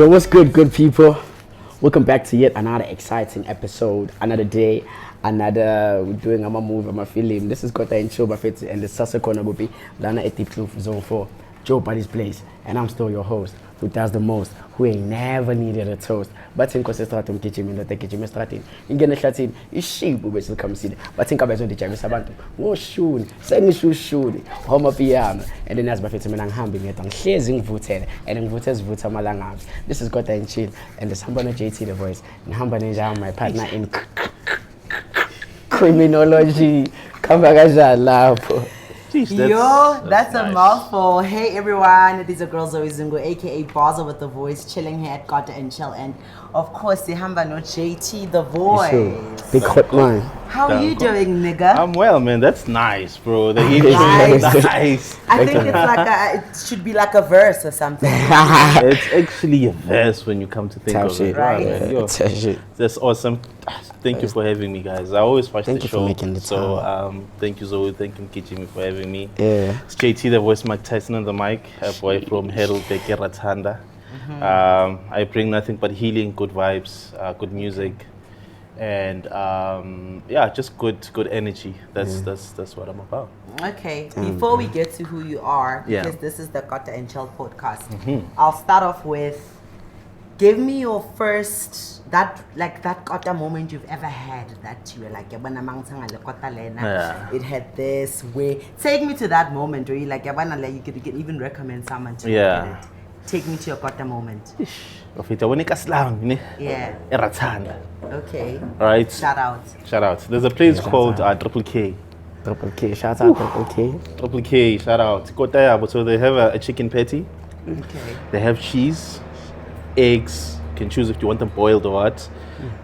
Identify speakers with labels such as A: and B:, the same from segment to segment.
A: Yo, what's good people? Welcome back to yet another exciting episode, another day, we're doing a movie, a film. This is KOTA and Show and the Sasa Corner will be Lana at Deep Zone 4, Joe Buddy's Place, and I'm still your host, who does the most, who ain't never needed a toast. But in Costa kitchen, not the kitchen, starting in Geneslatin, is sheep who will come see. But think about the James Sabanto, oh, shoot, send me shoot, home piano, and then as Buffett and Hambing it on Shazing Voted, and then Voters Vota Malangams. This is KOTA and Chill, and the Sambana JT the voice, and Hambaneja, my partner in criminology. Come back as I laugh.
B: Jeez, that's a
C: nice.
B: mouthful. Hey everyone, it is your girl Zoe Zungu, aka Baza with the voice, chilling here at KOTA and Chill, and of course the Hamba no JT the voice.
A: Big hot man.
B: How are you doing, nigga?
C: I'm well, man. That's nice, bro. The intro is nice.
B: I think it's like it should be like a verse or something.
C: It's actually a verse when you come to think of it.
B: Right.
C: Man. Yo, that's awesome. Thank you for having me, guys. I always watch the show.
A: Thank you for making the time.
C: So, thank you, Zoe. Thank you, Kichimi, for having me.
A: Yeah.
C: It's JT, the voice, Mike Tyson on the mic, a boy from Heidelberg, Ratanda. I bring nothing but healing, good vibes, good music, and just good energy. That's what I'm about.
B: Okay, before we get to who you are, because this is the KOTA and Chill podcast, I'll start off with, give me your first that KOTA moment you've ever had that you were like, it had this way. Take me to that moment where you like, you can even recommend someone to get it. Take me to your KOTA moment. Yeah. Okay.
C: Right.
B: Shout out.
C: There's a place called Triple K.
A: Triple K, shout out Triple K.
C: Triple K, shout out. KOTA, so they have a chicken patty.
B: Okay.
C: They have cheese, eggs. You can choose if you want them boiled or what.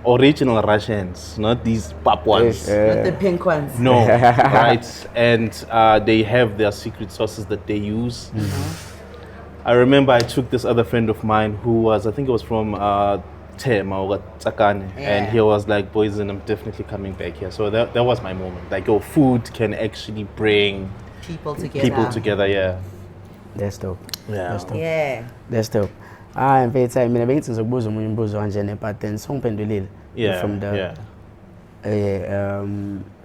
C: Original Russians, not these pop ones.
B: Not the pink ones.
C: No, right? And they have their secret sauces that they use. I remember I took this other friend of mine who was, I think it was from Tema or Tsakane, and he was like, boys, and I'm definitely coming back here. So that was my moment. Like, your food can actually bring
B: people together.
C: Yeah.
A: That's dope.
C: Yeah.
A: That's dope.
B: Yeah.
A: That's dope. In fact, I mean, I've been to Bozo but then some pendulil.
C: Yeah.
A: From the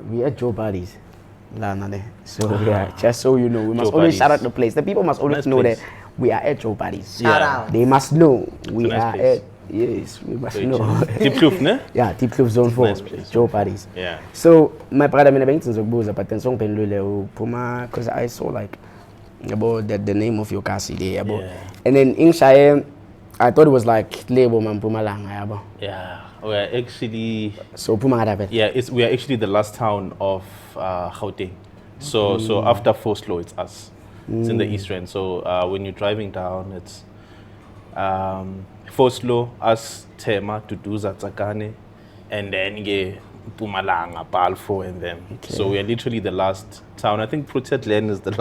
A: we are Joe Buddies. So yeah, just so you know, we must always shout out the place. The people must always know that we are at Joe Buddies.
B: Shout out.
A: They must know we
C: nice
A: are
C: place.
A: at. Yes, we must know.
C: Deep Kloof, ne?
A: Yeah, Deep Kloof Zone 4,
C: Nice
A: Joe Buddies.
C: Yeah.
A: So my brother, I mean, but then some pendulil Puma, because I saw like about the name of your cassie there, and then in Shire, I thought it was like label man Pumalanga.
C: Yeah. We're actually.
A: So Puma.
C: Yeah, we are actually the last town of Gauteng. So after Foslo, it's us. It's in the east end. So when you're driving down, it's Foslo, us, Tema, Tutuza, Tsakane, and then Pumalanga, Balfo, and them. Okay. So we are literally the last town. I think Protetlen is the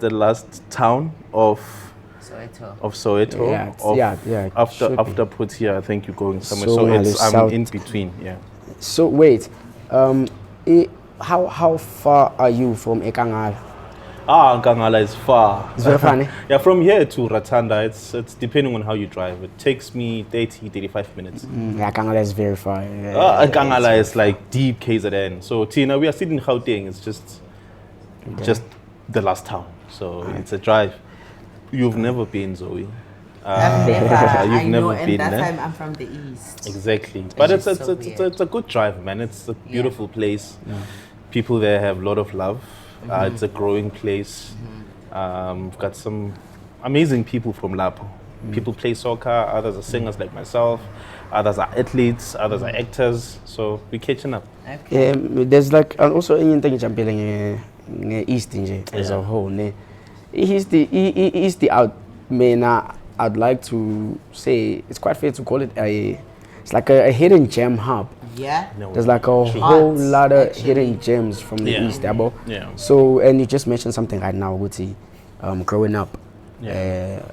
C: last town of Soweto. After Protea, I think you're going somewhere. So I'm in between. Yeah.
A: So wait, how far are you from Ekangala?
C: Nkangala is far.
A: It's very funny.
C: Yeah, from here to Ratanda, it's depending on how you drive. It takes me 35 minutes.
A: Nkangala is very far.
C: Nkangala is like deep KZN. So Tina, we are sitting in Gauteng. It's just the last town. So it's a drive. You've never been, Zoe.
B: I've never.
C: You've never
B: and
C: been.
B: That time I'm from the east.
C: Exactly, but it's a good drive, man. It's a beautiful place. People there have a lot of love. It's a growing place. We've got some amazing people from Lapo. People play soccer. Others are singers like myself. Others are athletes. Others are actors. So we're catching up.
A: Okay. There's like also anything jumping East as a whole. He's the out man. I'd like to say it's quite fair to call it it's like a hidden gem hub.
B: Yeah.
A: There's like a whole lot of hidden gems from the East.
C: Yeah.
A: So, and you just mentioned something right now, Guti, growing up.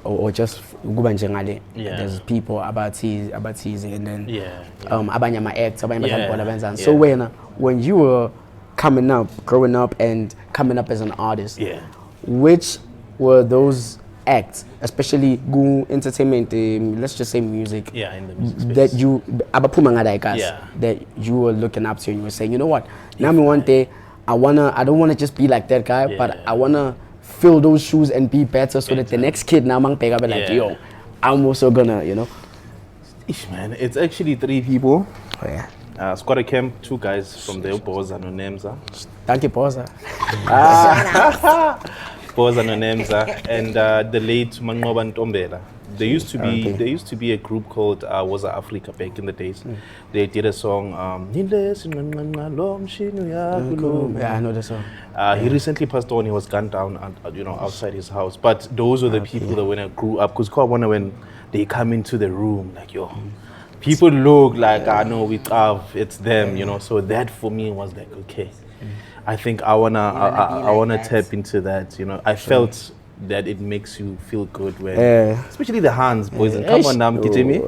A: Or just there's people about teasing and then abanyama acts, so when you were growing up and coming up as an artist, which were those acts, especially go entertainment, let's just say music.
C: Yeah, in the music space.
A: That you,
C: Yeah.
A: that you were looking up to and you were saying, you know what, now me one day, I don't wanna just be like that guy, but I wanna fill those shoes and be better so that the next kid now man pick up like, yo, I'm also gonna, you know.
C: Ish, man, it's actually 3 people.
A: Oh yeah.
C: Squatter Camp, 2 guys from the Boza no Nemza.
A: Thank you, Posa.
C: Boza no Nemza and the late Mangoba Ntombela. There used to be a group called Waza Africa back in the days. They did a song
A: Yeah, I know the song.
C: He recently passed on. He was gunned down outside his house. But those were the people that when I grew up, because when they come into the room, like, yo, people look like, I know it's them, you know. So that for me was like, okay, I think I wanna tap into that, you know. I felt that it makes you feel good when, especially the hands, boys. And come on now, Kitimi.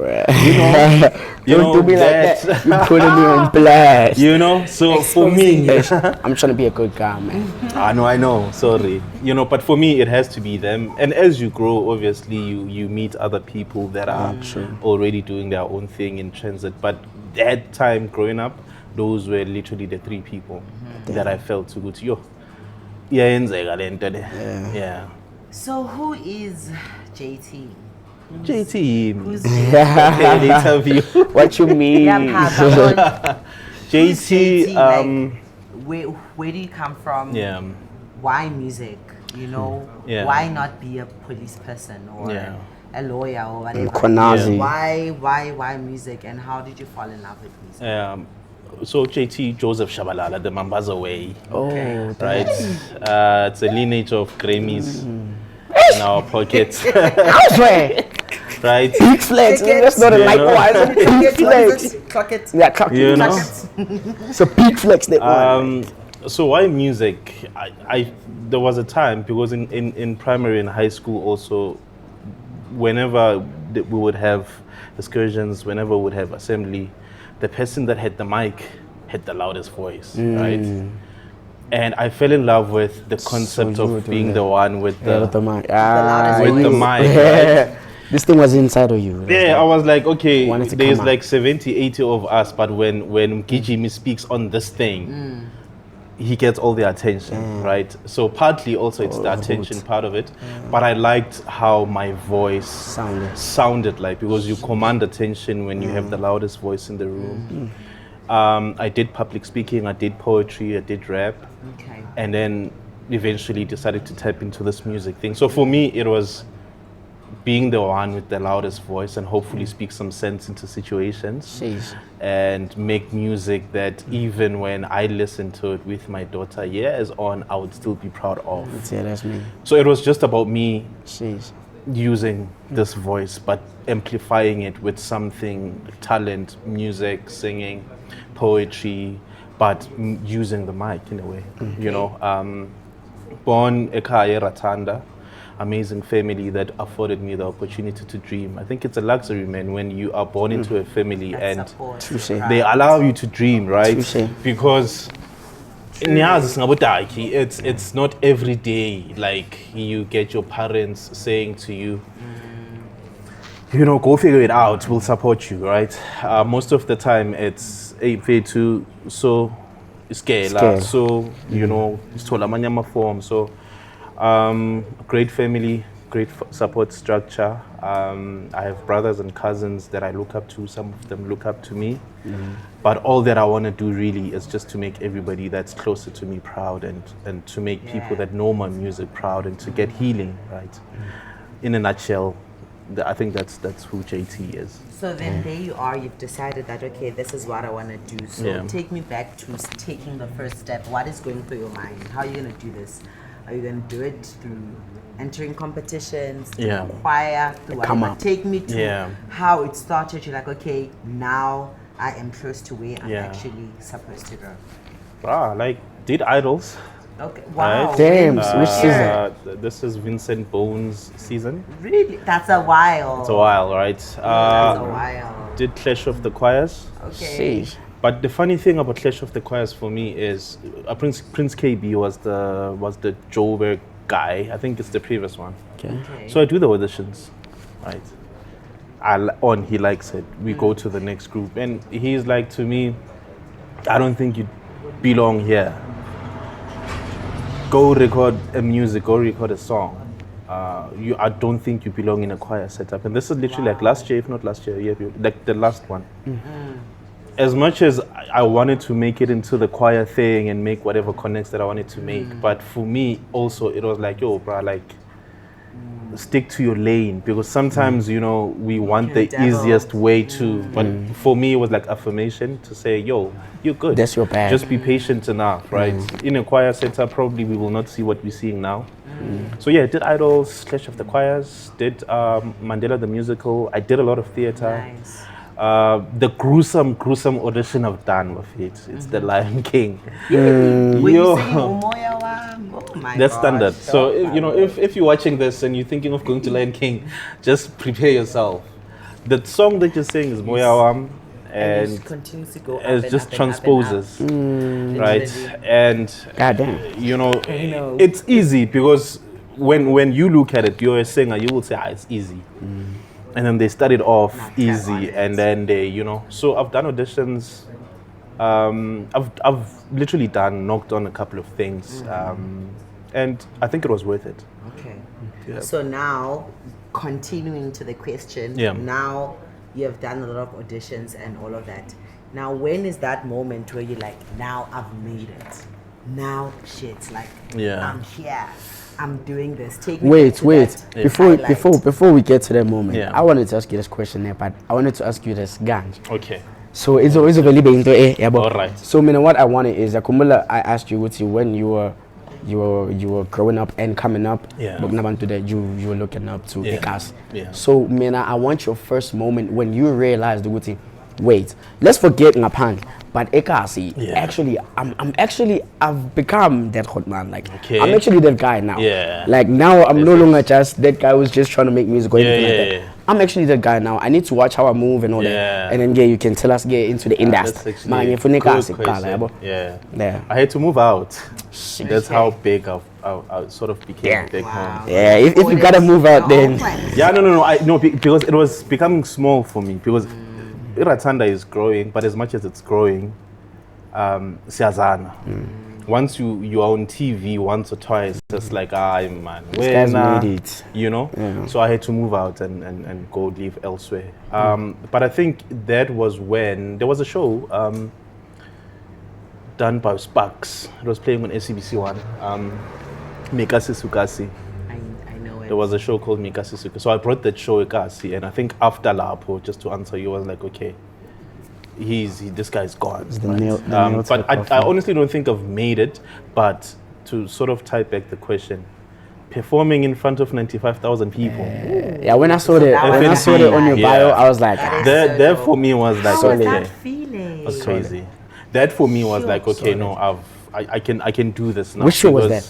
C: You know,
A: don't do me like that. You putting me on blast.
C: You know, so for me,
A: I'm trying to be a good guy, man.
C: I know. Sorry, you know, but for me, it has to be them. And as you grow, obviously, you meet other people that are already doing their own thing in transit. But that time growing up, those were literally the 3 people that I felt so good. Yo, yeah.
B: So who is JT?
C: JT.
B: Who's
C: JT?
A: What you mean?
C: JT.
B: Where do you come from?
C: Yeah.
B: Why music? You know, why not be a police person or a lawyer or whatever?
A: Konazi.
B: Why music? And how did you fall in love with music?
C: So JT, Joseph Shabalala, the Mambaza way.
A: Oh,
C: right. It's a lineage of Grammys in our pockets. Right.
A: Big flex. That's not a likewise. Big flex.
B: Clock it.
A: Yeah, clock it.
C: You know.
A: It's a big flex. That one.
C: So why music? There was a time because in primary and high school also, whenever we would have excursions, whenever we would have assembly, the person that had the mic had the loudest voice, right? And I fell in love with the concept of being the one with the
A: mic.
C: With the mic, right?
A: This thing was inside of you.
C: Yeah, I was like, okay,
A: Wanted to
C: there's
A: come
C: like 70, 80 of us, but when Gijimi speaks on this thing, he gets all the attention, right? So partly also it's the attention part of it, but I liked how my voice sounded like, because you command attention when you have the loudest voice in the room. I did public speaking, I did poetry, I did rap, and then eventually decided to tap into this music thing. So for me, it was being the one with the loudest voice and hopefully speak some sense into situations and make music that even when I listen to it with my daughter years on, I would still be proud of.
A: Yeah, that's me.
C: So it was just about me using this voice, but amplifying it with something, talent, music, singing, poetry, but using the mic in a way, you know. Born Ekaya Ratanda, amazing family that afforded me the opportunity to dream. I think it's a luxury, man, when you are born into a family and they allow you to dream, right? Because it's not every day like you get your parents saying to you, you know, go figure it out, we'll support you, right? Most of the time it's EP2, so scale. So, you know, it's Tolamanyama form. So great family, great support structure. I have brothers and cousins that I look up to. Some of them look up to me. But all that I want to do really is just to make everybody that's closer to me proud and to make people that know my music proud and to get healing, right? In a nutshell, I think that's who JT is.
B: So then there you are, you've decided that, okay, this is what I want to do. So take me back to taking the first step. What is going through your mind? How are you going to do this? Are you going to do it through entering competitions, through choir, through whatever? Take me to how it started. You're like, okay, now I am close to where I'm actually supposed to go.
C: Like did Idols.
B: Okay. Wow.
C: Right?
A: Damn. Which season?
C: This is Vincent Bones' season.
B: Really? That's a while.
C: It's a while, right?
B: That's a while.
C: Did Clash of the Choirs.
B: Okay.
C: But the funny thing about Clash of the Choirs for me is Prince KB was the Joburg guy. I think it's the previous one.
A: Okay.
C: So I do the auditions, right? He likes it. We go to the next group, and he's like to me, I don't think you belong here. Go record a music, go record a song. I don't think you belong in a choir setup. And this is literally like last year, if not last year, like the last one. As much as I wanted to make it into the choir thing and make whatever connects that I wanted to make, but for me also it was like, yo, bro, like stick to your lane, because sometimes we want the easiest way to, but for me it was like affirmation to say, yo, you're good,
A: that's your path,
C: just be patient enough, right? In a choir setup probably we will not see what we're seeing now. So yeah, I did Idols, Clash of the Choirs, did Mandela the Musical, I did a lot of theater.
B: Nice.
C: The gruesome audition I've done with it, it's the Lion King.
B: Were you singing Umoya Wam? Oh my
C: That's
B: gosh.
C: standard. So if you're watching this and you're thinking of going to Lion King, just prepare yourself. The song that you're singing is Moya Wam, and
B: it continues to go up
C: it
B: and
C: just
B: up and
C: transposes,
B: up and up.
C: right?
B: Literally.
C: And
A: goddamn,
C: it's easy, because when you look at it, you're a singer, you will say, it's easy. And then they started off easy, and then they, So I've done auditions. I've literally knocked on a couple of things, and I think it was worth it.
B: Okay.
C: Yeah.
B: So now, continuing to the question, now you have done a lot of auditions and all of that. Now, when is that moment where you're like, now I've made it? Now shit's like, I'm here. I'm doing this. Take me
A: wait.
B: Before
A: Before we get to that moment,
C: Yeah.
A: I wanted to ask you this question there, but I wanted to ask you this, Ganj.
C: Okay.
A: So it's always a very big
C: All right.
A: So what I wanted is that I asked you when you were growing up and coming up, but you were looking up to Ekas.
C: Yeah.
A: So I want your first moment when you realized wait, let's forget Ngapang, but Ekasi, actually I've become that hot man. Like I'm actually that guy now.
C: Yeah.
A: Like now I'm no longer just that guy who's just trying to make music or anything like that. I'm actually that guy now. I need to watch how I move and all that. And then you can tell us into the industry.
C: I had to move out. That's how big I sort of became big home.
A: Yeah, if you gotta move out then.
C: No, because it was becoming small for me, because Iratanda is growing, but as much as it's growing, Siazana. Once you are on TV once or twice, it's like, man,
A: This guy's made it.
C: So I had to move out and go live elsewhere. But I think that was when there was a show done by Sparks. It was playing on SCBC One, Mikasi Sukasi.
B: I know it.
C: There was a show called Mikasi Sukasi. So I brought that show Ikasi, and I think after Lapo, just to answer you, I was like, okay, this guy's gone. Right? But I honestly don't think I've made it. But to sort of tie back the question, performing in front of 95,000 people.
A: When I saw that, on your bio, I was like,
C: that for me was like,
B: how was that feeling?
C: It was crazy. That for me was like, okay, no, I can do this now.
A: Which show was that?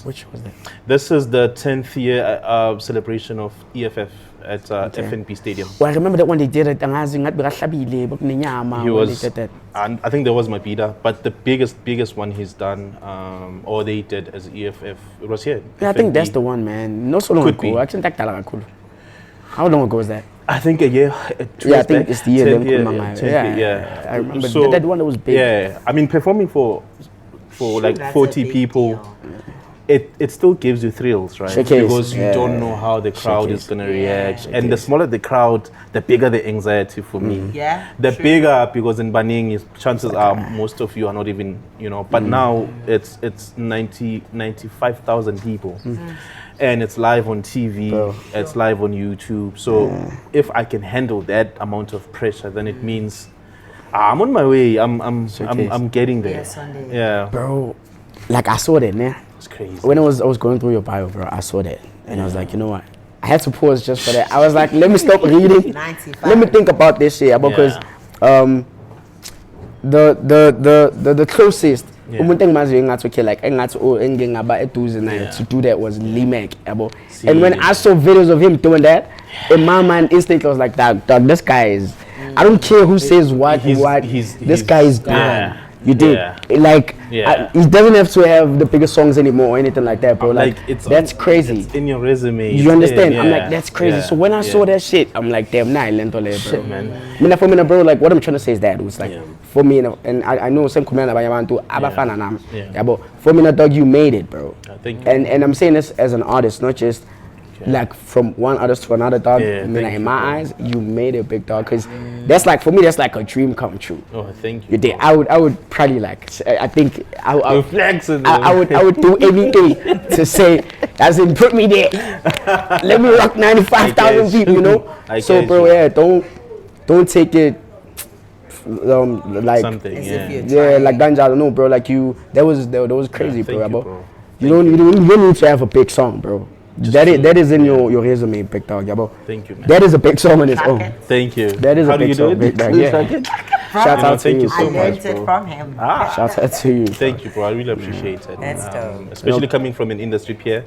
C: This is the 10th year celebration of EFF at FNP Stadium.
A: Well, I remember that when they did it,
C: He was, and I think there was Mapida, but the biggest one he's done, or they did as EFF, it was here.
A: I think that's the one, man. Not so long ago. Actually, how long ago was that?
C: I think a year.
A: I think it's the year.
C: 10th year.
A: I remember that one that was big.
C: Yeah, I mean, performing for like 40 people. It still gives you thrills, right? Because you don't know how the crowd is going to react. And the smaller the crowd, the bigger the anxiety for me.
B: Yeah.
C: The bigger, because in Baning, chances are most of you are not even, but now it's 95,000 people. And it's live on TV, it's live on YouTube. So if I can handle that amount of pressure, then it means I'm on my way. I'm getting there. Yeah.
A: Bro, like I saw that, man.
C: It's crazy.
A: When I was going through your bio, bro, I saw that, and I was like, you know what? I had to pause just for that. I was like, let me stop reading.
B: 95.
A: Let me think about this shit, because the closest. Umuntu engimaziyo engathi okay, like engathi engingaba eduze naye to do that was Limek, yabo. And when I saw videos of him doing that, in my mind instantly I was like, dog, this guy is, I don't care who says what, this guy is done. You did. Like, he doesn't have to have the biggest songs anymore or anything like that, bro. Like that's crazy.
C: It's in your resume.
A: You understand? I'm like, that's crazy. So when I saw that shit, I'm like, damn, nah, lento le, bro.
C: Shit, man.
A: For me, bro, like what I'm trying to say is that it was like, for me, and I know some comment about Yamantu, Abafana Nam. Yeah, but for me, dog, you made it, bro.
C: Thank you.
A: And I'm saying this as an artist, not just like from one artist to another, dog. In my eyes, you made it, big dog, because that's like, for me, that's like a dream come true.
C: Oh, thank you.
A: You did. I would probably like, I think I would do anything to say, as in put me there. Let me rock 95,000 people, you know. So, bro, don't take it like
C: something.
A: Like Ganja. No, bro. Like that was crazy, bro. You don't need to have a big song, bro. That is in your resume, big dog, yeah, bro.
C: Thank you, man.
A: That is a big song on its own.
C: Thank you.
A: That is a big song, big dog. Shout out to you.
B: I learned it from him.
A: Shout out to you.
C: Thank you, bro. I really appreciate it.
B: That's dope.
C: Especially coming from an industry peer.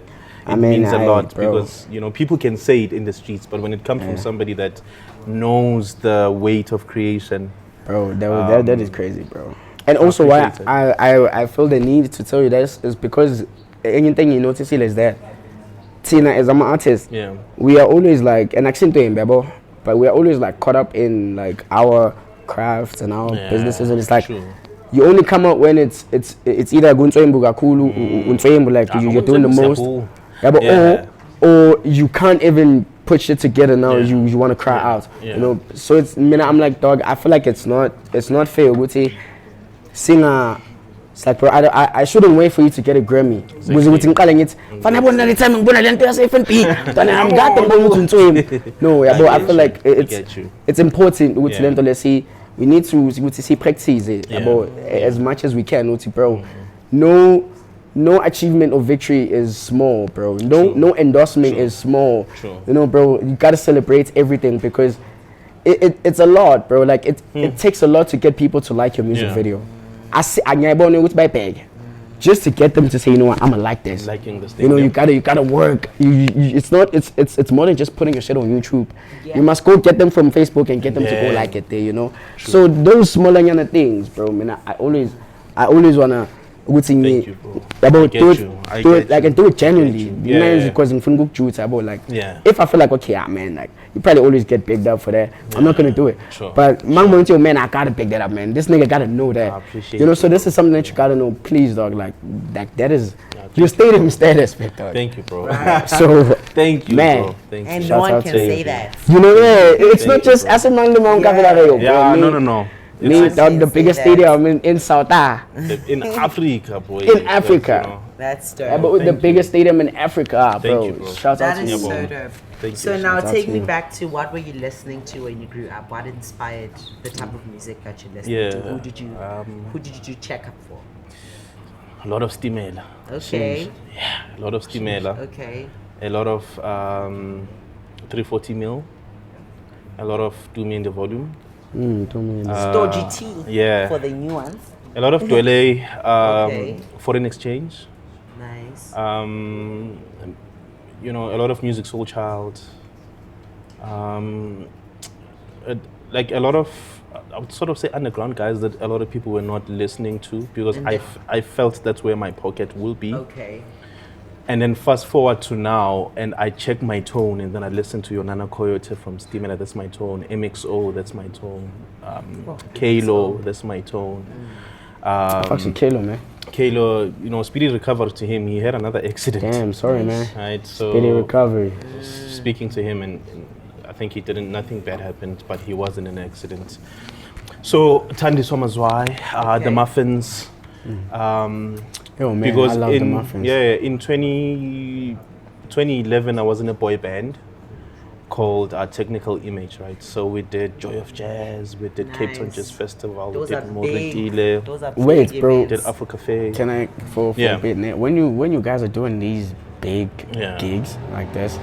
C: It means a lot, because people can say it in the streets, but when it comes from somebody that knows the weight of creation,
A: bro, that is crazy, bro. And also why I feel the need to tell you this is because anything you notice is that Tina, as I'm an artist, we are always like an accent to him, but we are always like caught up in like our crafts and our businesses, and it's like you only come out when it's either like you're doing the most, or you can't even put shit together now. You want to cry out, you know. So I'm like, dog, I feel like it's not fair. Singer. It's like, bro, I shouldn't wait for you to get a Grammy. No, bro, I feel like it's important. Let's see, we need to see practice about as much as we can, bro. No achievement or victory is small, bro. No endorsement is small. You know, bro, you gotta celebrate everything, because it's a lot, bro. Like it takes a lot to get people to like your music video. Just to get them to say, you know what, I'ma like this.
C: Liking this thing.
A: You know, you gotta work. It's more than just putting your shit on YouTube. You must go get them from Facebook and get them to go like it there, you know. So those smaller things, bro, man, I always wanna
C: Thank you, bro.
A: About do it like, and do it genuinely. Because in Fungook Juice about like, if I feel like, okay, man, like you probably always get picked up for that. I'm not gonna do it. But man, I gotta pick that up, man. This nigga gotta know that. You know, so this is something that you gotta know. Please, dog, like that is your stadium status, dog.
C: Thank you, bro.
A: So
C: thank you,
A: man,
C: bro. Thank you.
B: And no one can say that.
A: You know, it's not just as a man,
C: No.
A: The biggest stadium in SOTRA.
C: In Africa, boy.
A: In Africa.
B: That's dope.
A: But with the biggest stadium in Africa, bro.
C: Thank you, bro.
A: Shout out to you,
B: That is so dope. So now take me back to what were you listening to when you grew up? What inspired the type of music that you listened to? Who did you check up for?
C: A lot of Stimela.
B: Okay.
C: Yeah, a lot of Stimela.
B: Okay.
C: A lot of 340 mil. A lot of Do Me in the Volume.
B: Store GT for the new ones.
C: A lot of Dwele, foreign exchange.
B: Nice.
C: You know, a lot of music, Soul Child. Like a lot of, I would sort of say underground guys that a lot of people were not listening to, because I felt that's where my pocket will be.
B: Okay.
C: And then fast forward to now, and I check my tone, and then I listen to your Nana KOTA from Stimela, that's my tone. MXO, that's my tone. Kalo, that's my tone.
A: Actually, Kalo, man.
C: Kalo, you know, speedy recovery to him. He had another accident.
A: Damn, sorry, man.
C: Right, so
A: speedy recovery.
C: Speaking to him, and I think nothing bad happened, but he was in an accident. So Tandi Somazwai, the Muffins.
A: Yo, man,
C: because
A: I love the Muffins.
C: In 2011, I was in a boy band called Technical Image, right? So we did Joy of Jazz, we did Cape Town Jazz Festival, we did Moretile.
A: Wait, bro.
C: Did Afro Cafe.
A: Can I, for a bit, when you guys are doing these big gigs like this,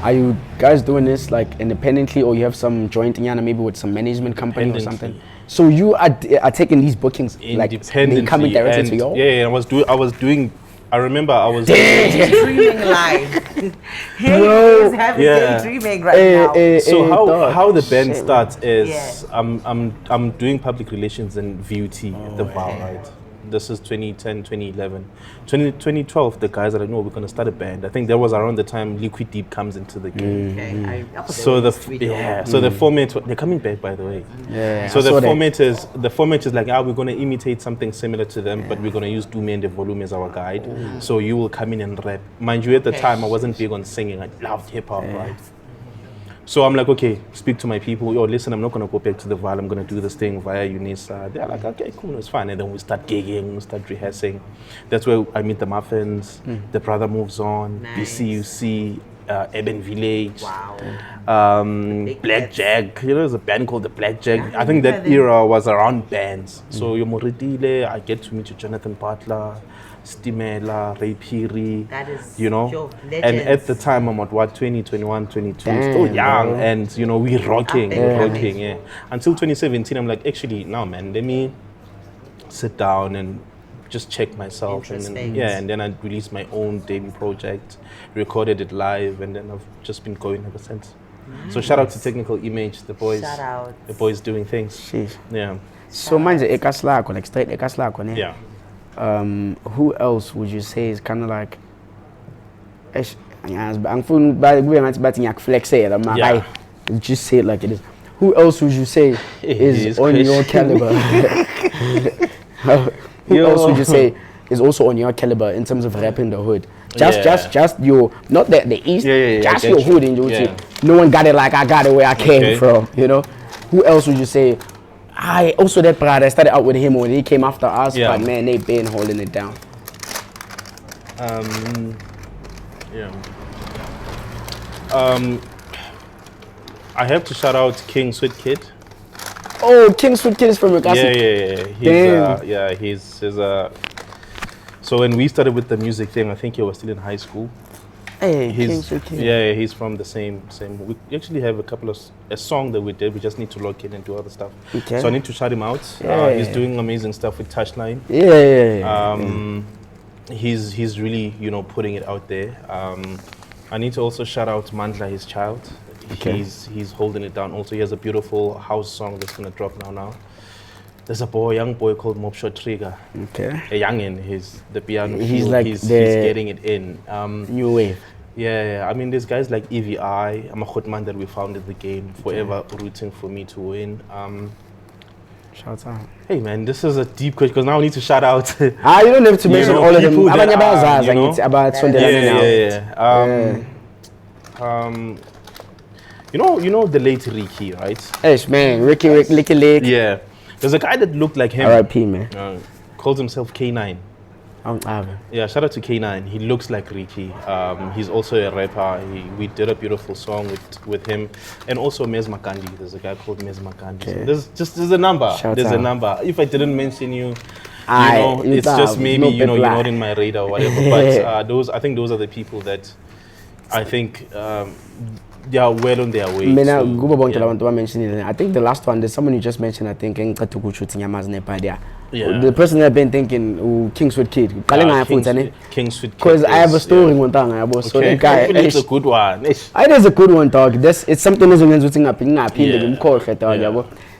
A: are you guys doing this like independently, or you have some joint maybe with some management company or something? So you are taking these bookings like independently, coming directly to you?
C: Yeah, I was doing I remember I was
B: dreaming live. He's having daydreaming right now.
C: So how the band starts is I'm doing public relations in VUT at the VAL, right? This is 2010, 2011. 2012, the guys that I know, we're going to start a band. I think that was around the time Liquid Deep comes into the game.
B: Okay.
C: So the format, they're coming back, by the way.
A: Yeah.
C: So the format is like, we're going to imitate something similar to them, but we're going to use Dume and the Volume as our guide. So you will come in and rap. Mind you, at the time, I wasn't big on singing. I loved hip hop, right? So I'm like, okay, speak to my people. Yo, listen, I'm not going to go back to the VAL. I'm going to do this thing via UNISA. They're like, okay, cool, it's fine. And then we start gigging, we start rehearsing. That's where I meet the Muffins, The Brother Moves On, BCUC, Eben Village, Blackjack. You know, there's a band called the Blackjack. I think that era was around bands. So Yomoritile, I get to meet Jonathan Butler, Stimela, Ray Piri, you know, and at the time I'm at 20, 21, 22, still young, bro. And you know, we're rocking, yeah. Until 2017, I'm like, actually, no, man, let me sit down and just check myself, and then I released my own debut project, recorded it live, and then I've just been going ever since. So shout out to Technical Image, the boys doing things.
A: Sheesh.
C: Yeah.
A: So mine's Ekaslako, like straight Ekaslako, ne?
C: Yeah.
A: Who else would you say is kind of like? I'm feeling bad. We're flex it. Just say it like it is. Who else would you say is on your caliber? Who else would you say is also on your caliber in terms of rapping the hood? Just your, not the East, just your hood in your team. No one got it like I got it where I came from, you know? Who else would you say? I also that brother, I started out with him when he came after us, but man, they been holding it down.
C: I have to shout out King Sweet Kid.
A: Oh, King Sweet Kid is from Mekasi.
C: He's so when we started with the music thing, I think he was still in high school.
A: Hey, King Sweet Kid.
C: Yeah, he's from the same. We actually have a song that we did. We just need to lock in and do other stuff. Okay. So I need to shout him out. He's doing amazing stuff with Touchline. He's really, you know, putting it out there. I need to also shout out Mandla, his child. Okay. He's holding it down. Also, he has a beautiful house song that's gonna drop now. There's a young boy called Mopshot Trigger. Okay. A youngin. He's the piano. He's getting it in.
A: New wave.
C: Yeah. I mean, there's guys like EVI. I'm a hot man that we founded the game. Forever rooting for me to win.
A: Shout out.
C: Hey man, this is a deep question because now I need to shout out.
A: You don't have to mention all of them.
C: You know the late Ricky, right?
A: Yes, man, Ricky Lake.
C: Yeah. There's a guy that looked like him.
A: R.I.P. man.
C: Calls himself K9. Yeah, shout out to K9. He looks like Ricky. He's also a rapper. We did a beautiful song with him, and also Mez Makandi. There's a guy called Mez Makandi. Okay. So there's a number. There's a number. If I didn't mention you, it's just maybe you're not in my radar or whatever. But I think those are the people that I think they are well on their way.
A: I think the last one, there's someone you just mentioned, I think, the person I've been thinking, King Sweet Kid.
C: King Sweet Kid.
A: Because I have a story one time. So the guy,
C: it's a good one.
A: It is a good one, dog. It's something that's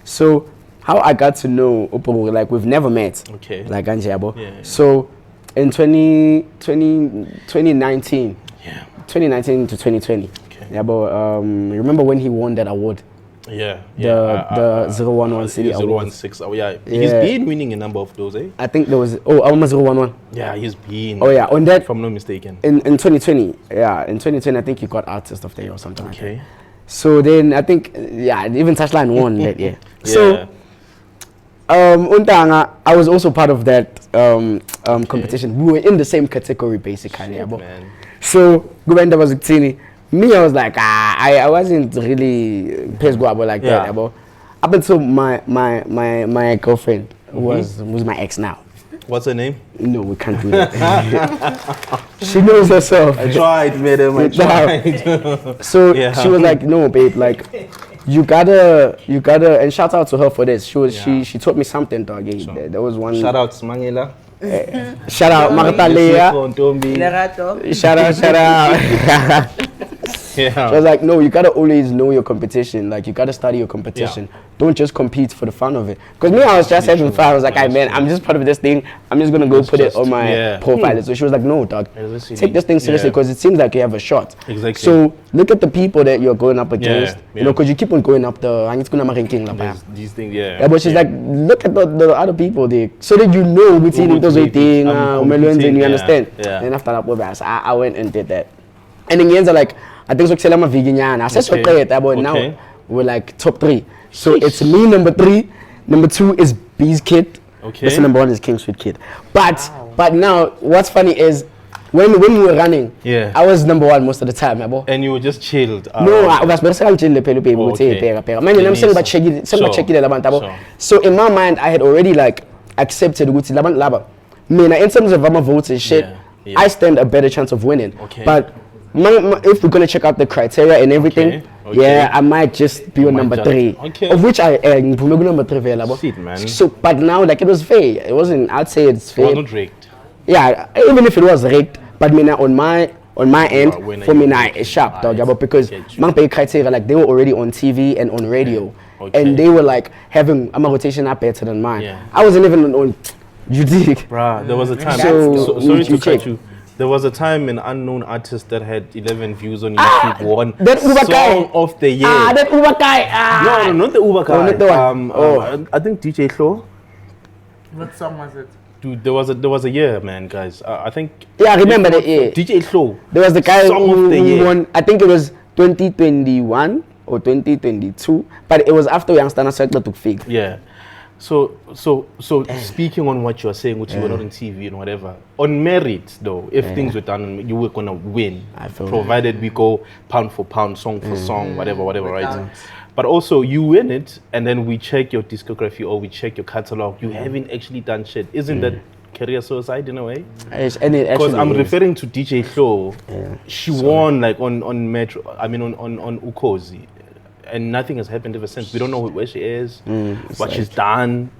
A: So how I got to know Opobo, like we've never met.
C: Okay.
A: Like Anjabo. Yeah. So in 2019.
C: Yeah.
A: 2019 to 2020. Yeah, but remember when he won that award?
C: Yeah.
A: The 011 City Award.
C: 016. Oh yeah. He's been winning a number of those, eh?
A: I think there was almost 011.
C: Yeah, he's been.
A: Oh yeah, on that.
C: If I'm not mistaken.
A: In 2020, in 2020, I think he got Artist of the Year or something. Okay. Like that. So then I think even Touchline won that year. So Untanga, I was also part of that competition. We were in the same category basically.
C: Man.
A: So Gubenda was Tini. Me, I was like, I wasn't really pissed like that. Up until my girlfriend was my ex now.
C: What's her name?
A: No, we can't do that. She knows herself.
C: I tried, madam. I tried.
A: So she was like, no, babe, like you gotta, and shout out to her for this. She taught me something, dog. There was one.
C: Shout out to Mangela.
A: Shout out Martalea.
B: Lerato.
A: Shout out.
C: Yeah.
A: So I was like, no, you gotta always know your competition. Like, you gotta study your competition. Don't just compete for the fun of it. Because me, I was just having fun. I was like, hey, man, I'm just part of this thing. I'm just gonna go put it on my profile. So she was like, no, dog, take this thing seriously because it seems like you have a shot.
C: Exactly.
A: So look at the people that you're going up against. You know, because you keep on going up
C: These things, yeah.
A: Yeah, but she's like, look at the other people there, so that you know between those thing, you understand.
C: Yeah.
A: And after that, I went and did that. And in the end, like, I think it's like vegan. I said so great, but now we're like top 3. So it's me number 3, number 2 is B's kid.
C: Okay.
A: This number 1 is King Sweet kid. But now what's funny is when we were running, I was number 1 most of the time,
C: and you were just chilled.
A: No, I was better chill the man, I'm saying about so in my mind I had already like accepted in terms of my votes and shit, I stand a better chance of winning. But if we're gonna check out the criteria and everything, I might just be on number 3. Of which I am number 3.
C: Shit, man.
A: So, but now like it was fair. It wasn't. I'd say it's fair.
C: It wasn't rigged.
A: Yeah, even if it was rigged, but me now on my end, for me now it's sharp, dog. Because my pay criteria, like they were already on TV and on radio, and they were like having a rotation up better than mine. I wasn't even on. You dig?
C: Bruh, there was a time.
A: So
C: sorry to cut you. There was a time an unknown artist that had 11 views on YouTube won
A: that Uber
C: Song
A: guy
C: of the Year.
A: That Uber guy.
C: No, not the Uber guy.
A: Oh, not the one.
C: I think DJ Flo.
B: What song was it?
C: Dude, there was a year, man, guys. I think.
A: Yeah, I remember that year.
C: DJ Flo.
A: There was the guy
C: who
A: won. I think it was 2021 or 2022, but it was after Youngstana SOTRA took fig.
C: Yeah. So speaking on what you're saying, which you were not on TV and whatever, on merit though, if things were done, you were gonna win, provided we go pound for pound, song for song, whatever, right? But also you win it, and then we check your discography or we check your catalog. You haven't actually done shit. Isn't that career suicide in a way?
A: Because
C: I'm referring to DJ Flo. She won like on Metro. I mean on Ukozi. And nothing has happened ever since. We don't know where she is, what she's done.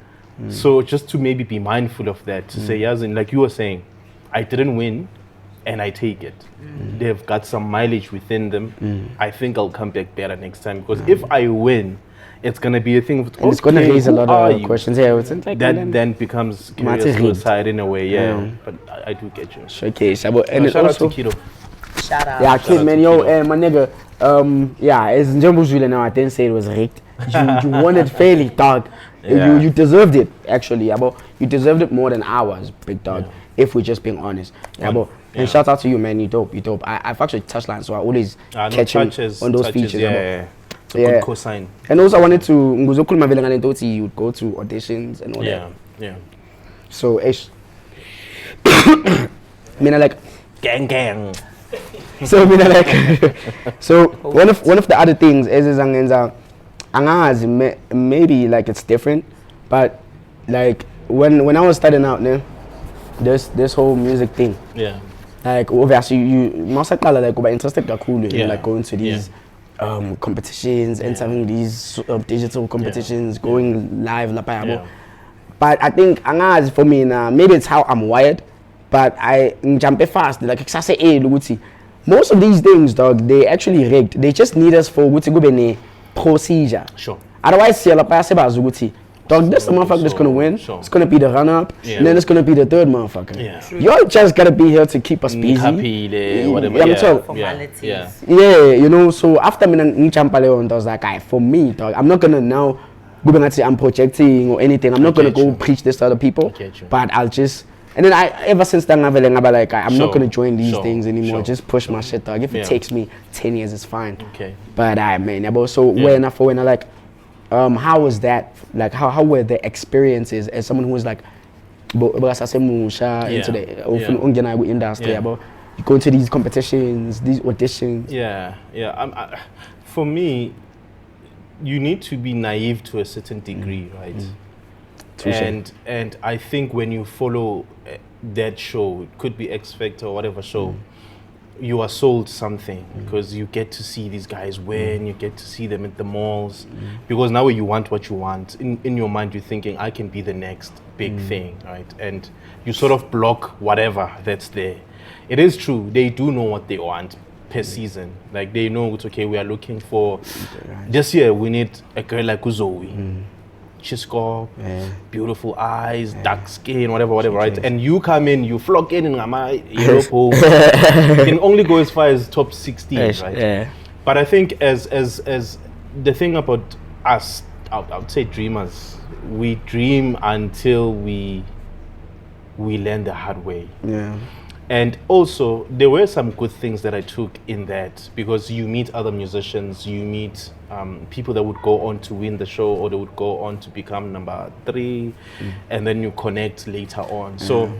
C: So just to maybe be mindful of that, to say, as in, like you were saying, I didn't win, and I take it. They've got some mileage within them. I think I'll come back better next time, because if I win, it's gonna be a thing. Of,
A: it's gonna raise a lot of questions. Yeah, like
C: that then becomes career suicide in a way. Yeah, but I do get you.
A: Okay, so and
C: shout
A: also,
C: out to Kido.
B: Shout out.
A: Yeah, kid, man, my nigga. It's Njambuzwile now. I didn't say it was rigged. You won it fairly, dog. You deserved it, actually. You deserved it more than ours, big dog. If we're just being honest. And shout out to you, man. You dope. I've actually touched line, so I always catch you on those features.
C: It's a good cosign.
A: And also, I wanted to you'd go to auditions and all that.
C: Yeah.
A: So, I mean, like
C: gang.
A: So one of the other things is maybe like it's different, but like when I was starting out, this whole music thing.
C: Yeah.
A: Like obviously you must have like interested in like going to these competitions, entering these digital competitions, going live But I think for me now, maybe it's how I'm wired, but I jump fast. Like most of these things, dog, they actually rigged. They just need us for procedure.
C: Sure.
A: Otherwise, dog, this the motherfucker that's gonna win. Sure. It's gonna be the runner-up, and then it's gonna be the third motherfucker.
C: Yeah.
A: You're just gotta be here to keep us busy.
C: Happy, whatever.
B: Formalities.
A: Yeah, you know. So after me jump on those like, for me, dog, I'm not gonna now go and say I'm projecting or anything. I'm not gonna go preach this to other people. But I'll just. And then ever since then, I'm not gonna join these things anymore. Just push my shit, dog. If it takes me 10 years, it's fine.
C: Okay.
A: But when I like, how was that? Like, how were the experiences as someone who was like, into the industry? You go to these competitions, these auditions.
C: Yeah. For me, you need to be naive to a certain degree, right? And I think when you follow that show, it could be X Factor or whatever show, you are sold something because you get to see these guys win, you get to see them at the malls, because now you want what you want. In your mind, you're thinking, I can be the next big thing, right? And you sort of block whatever that's there. It is true, they do know what they want per season. Like they know it's okay, we are looking for, this year we need a girl like Zoe. She's got beautiful eyes, dark skin, whatever, right? And you come in, you flock in my yellow pole. You can only go as far as top 16, right? Yeah. But I think as the thing about us, I would say dreamers, we dream until we learn the hard way. Yeah. And also, there were some good things that I took in that, because you meet other musicians, you meet people that would go on to win the show, or they would go on to become number 3, and then you connect later on. So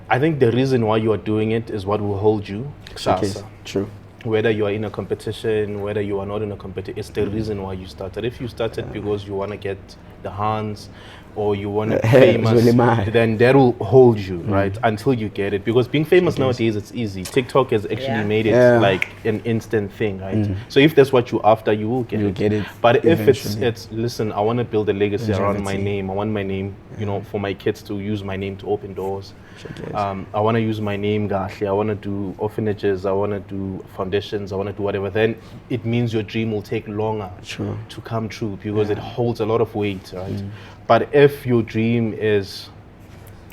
C: I think the reason why you are doing it is what will hold you.
A: Okay. True.
C: Whether you are in a competition, whether you are not in a competition, it's the reason why you started. If you started because you want to get the hands, or you want to be famous, then that will hold you, right, until you get it. Because being famous nowadays, it's easy. TikTok has actually made it like an instant thing, right? So if that's what you're after, you will get it. But eventually. If it's listen, I want to build a legacy around my name. I want my name, you know, for my kids to use my name to open doors. I want to use my name, Gashi. I want to do orphanages. I want to do foundations. I want to do whatever. Then it means your dream will take longer to come true, because it holds a lot of weight, right? But if your dream is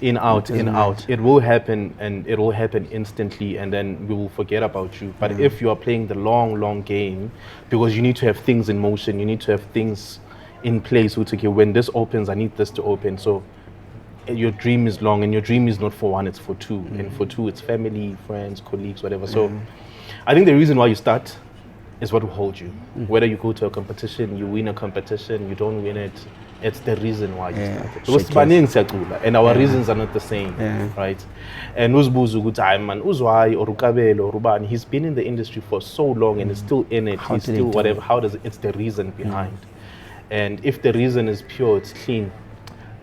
C: in, out, it will happen, and it will happen instantly, and then we will forget about you. But if you are playing the long game, because you need to have things in motion, you need to have things in place, which, okay, when this opens, I need this to open. So your dream is long, and your dream is not for one, it's for two. And for two, it's family, friends, colleagues, whatever. So I think the reason why you start is what will hold you. Whether you go to a competition, you win a competition, you don't win it, it's the reason why you started. Because and our reasons are not the same, right? And he's been in the industry for so long and is still in it. He's still whatever. How does it? It's the reason behind. And if the reason is pure, it's clean,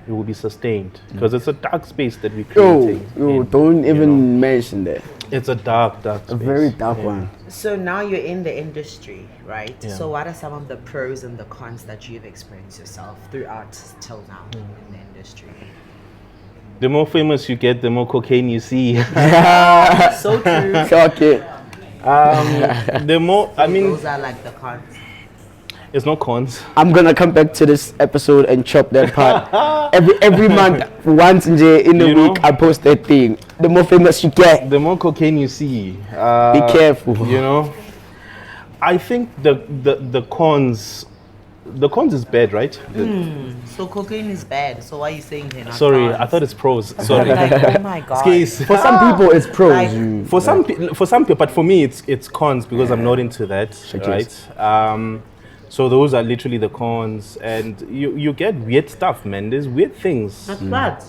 C: it will be sustained, because it's a dark space that we create.
A: Don't even mention that.
C: It's a dark space.
A: A very dark one.
B: So now you're in the industry, right? So what are some of the pros and the cons that you've experienced yourself throughout till now in the industry?
C: The more famous you get, the more cocaine you see.
B: So true.
A: Okay.
C: The more, I mean,
B: those are like the cons.
C: It's no cons.
A: I'm gonna come back to this episode and chop that part. every month, once in a week, I post that thing. The more famous you get,
C: the more cocaine you see.
A: Be careful.
C: You know, I think the cons is bad, right?
B: So cocaine is bad. So why are you saying they're not
C: Sorry,
B: cons?
C: I thought it's pros. Sorry.
B: Like, oh my god.
A: For some people, it's pros.
B: Like,
C: for some people, but for me, it's cons, because I'm not into that, right? So those are literally the cons, and you get weird stuff, man. There's weird things.
B: That's bad.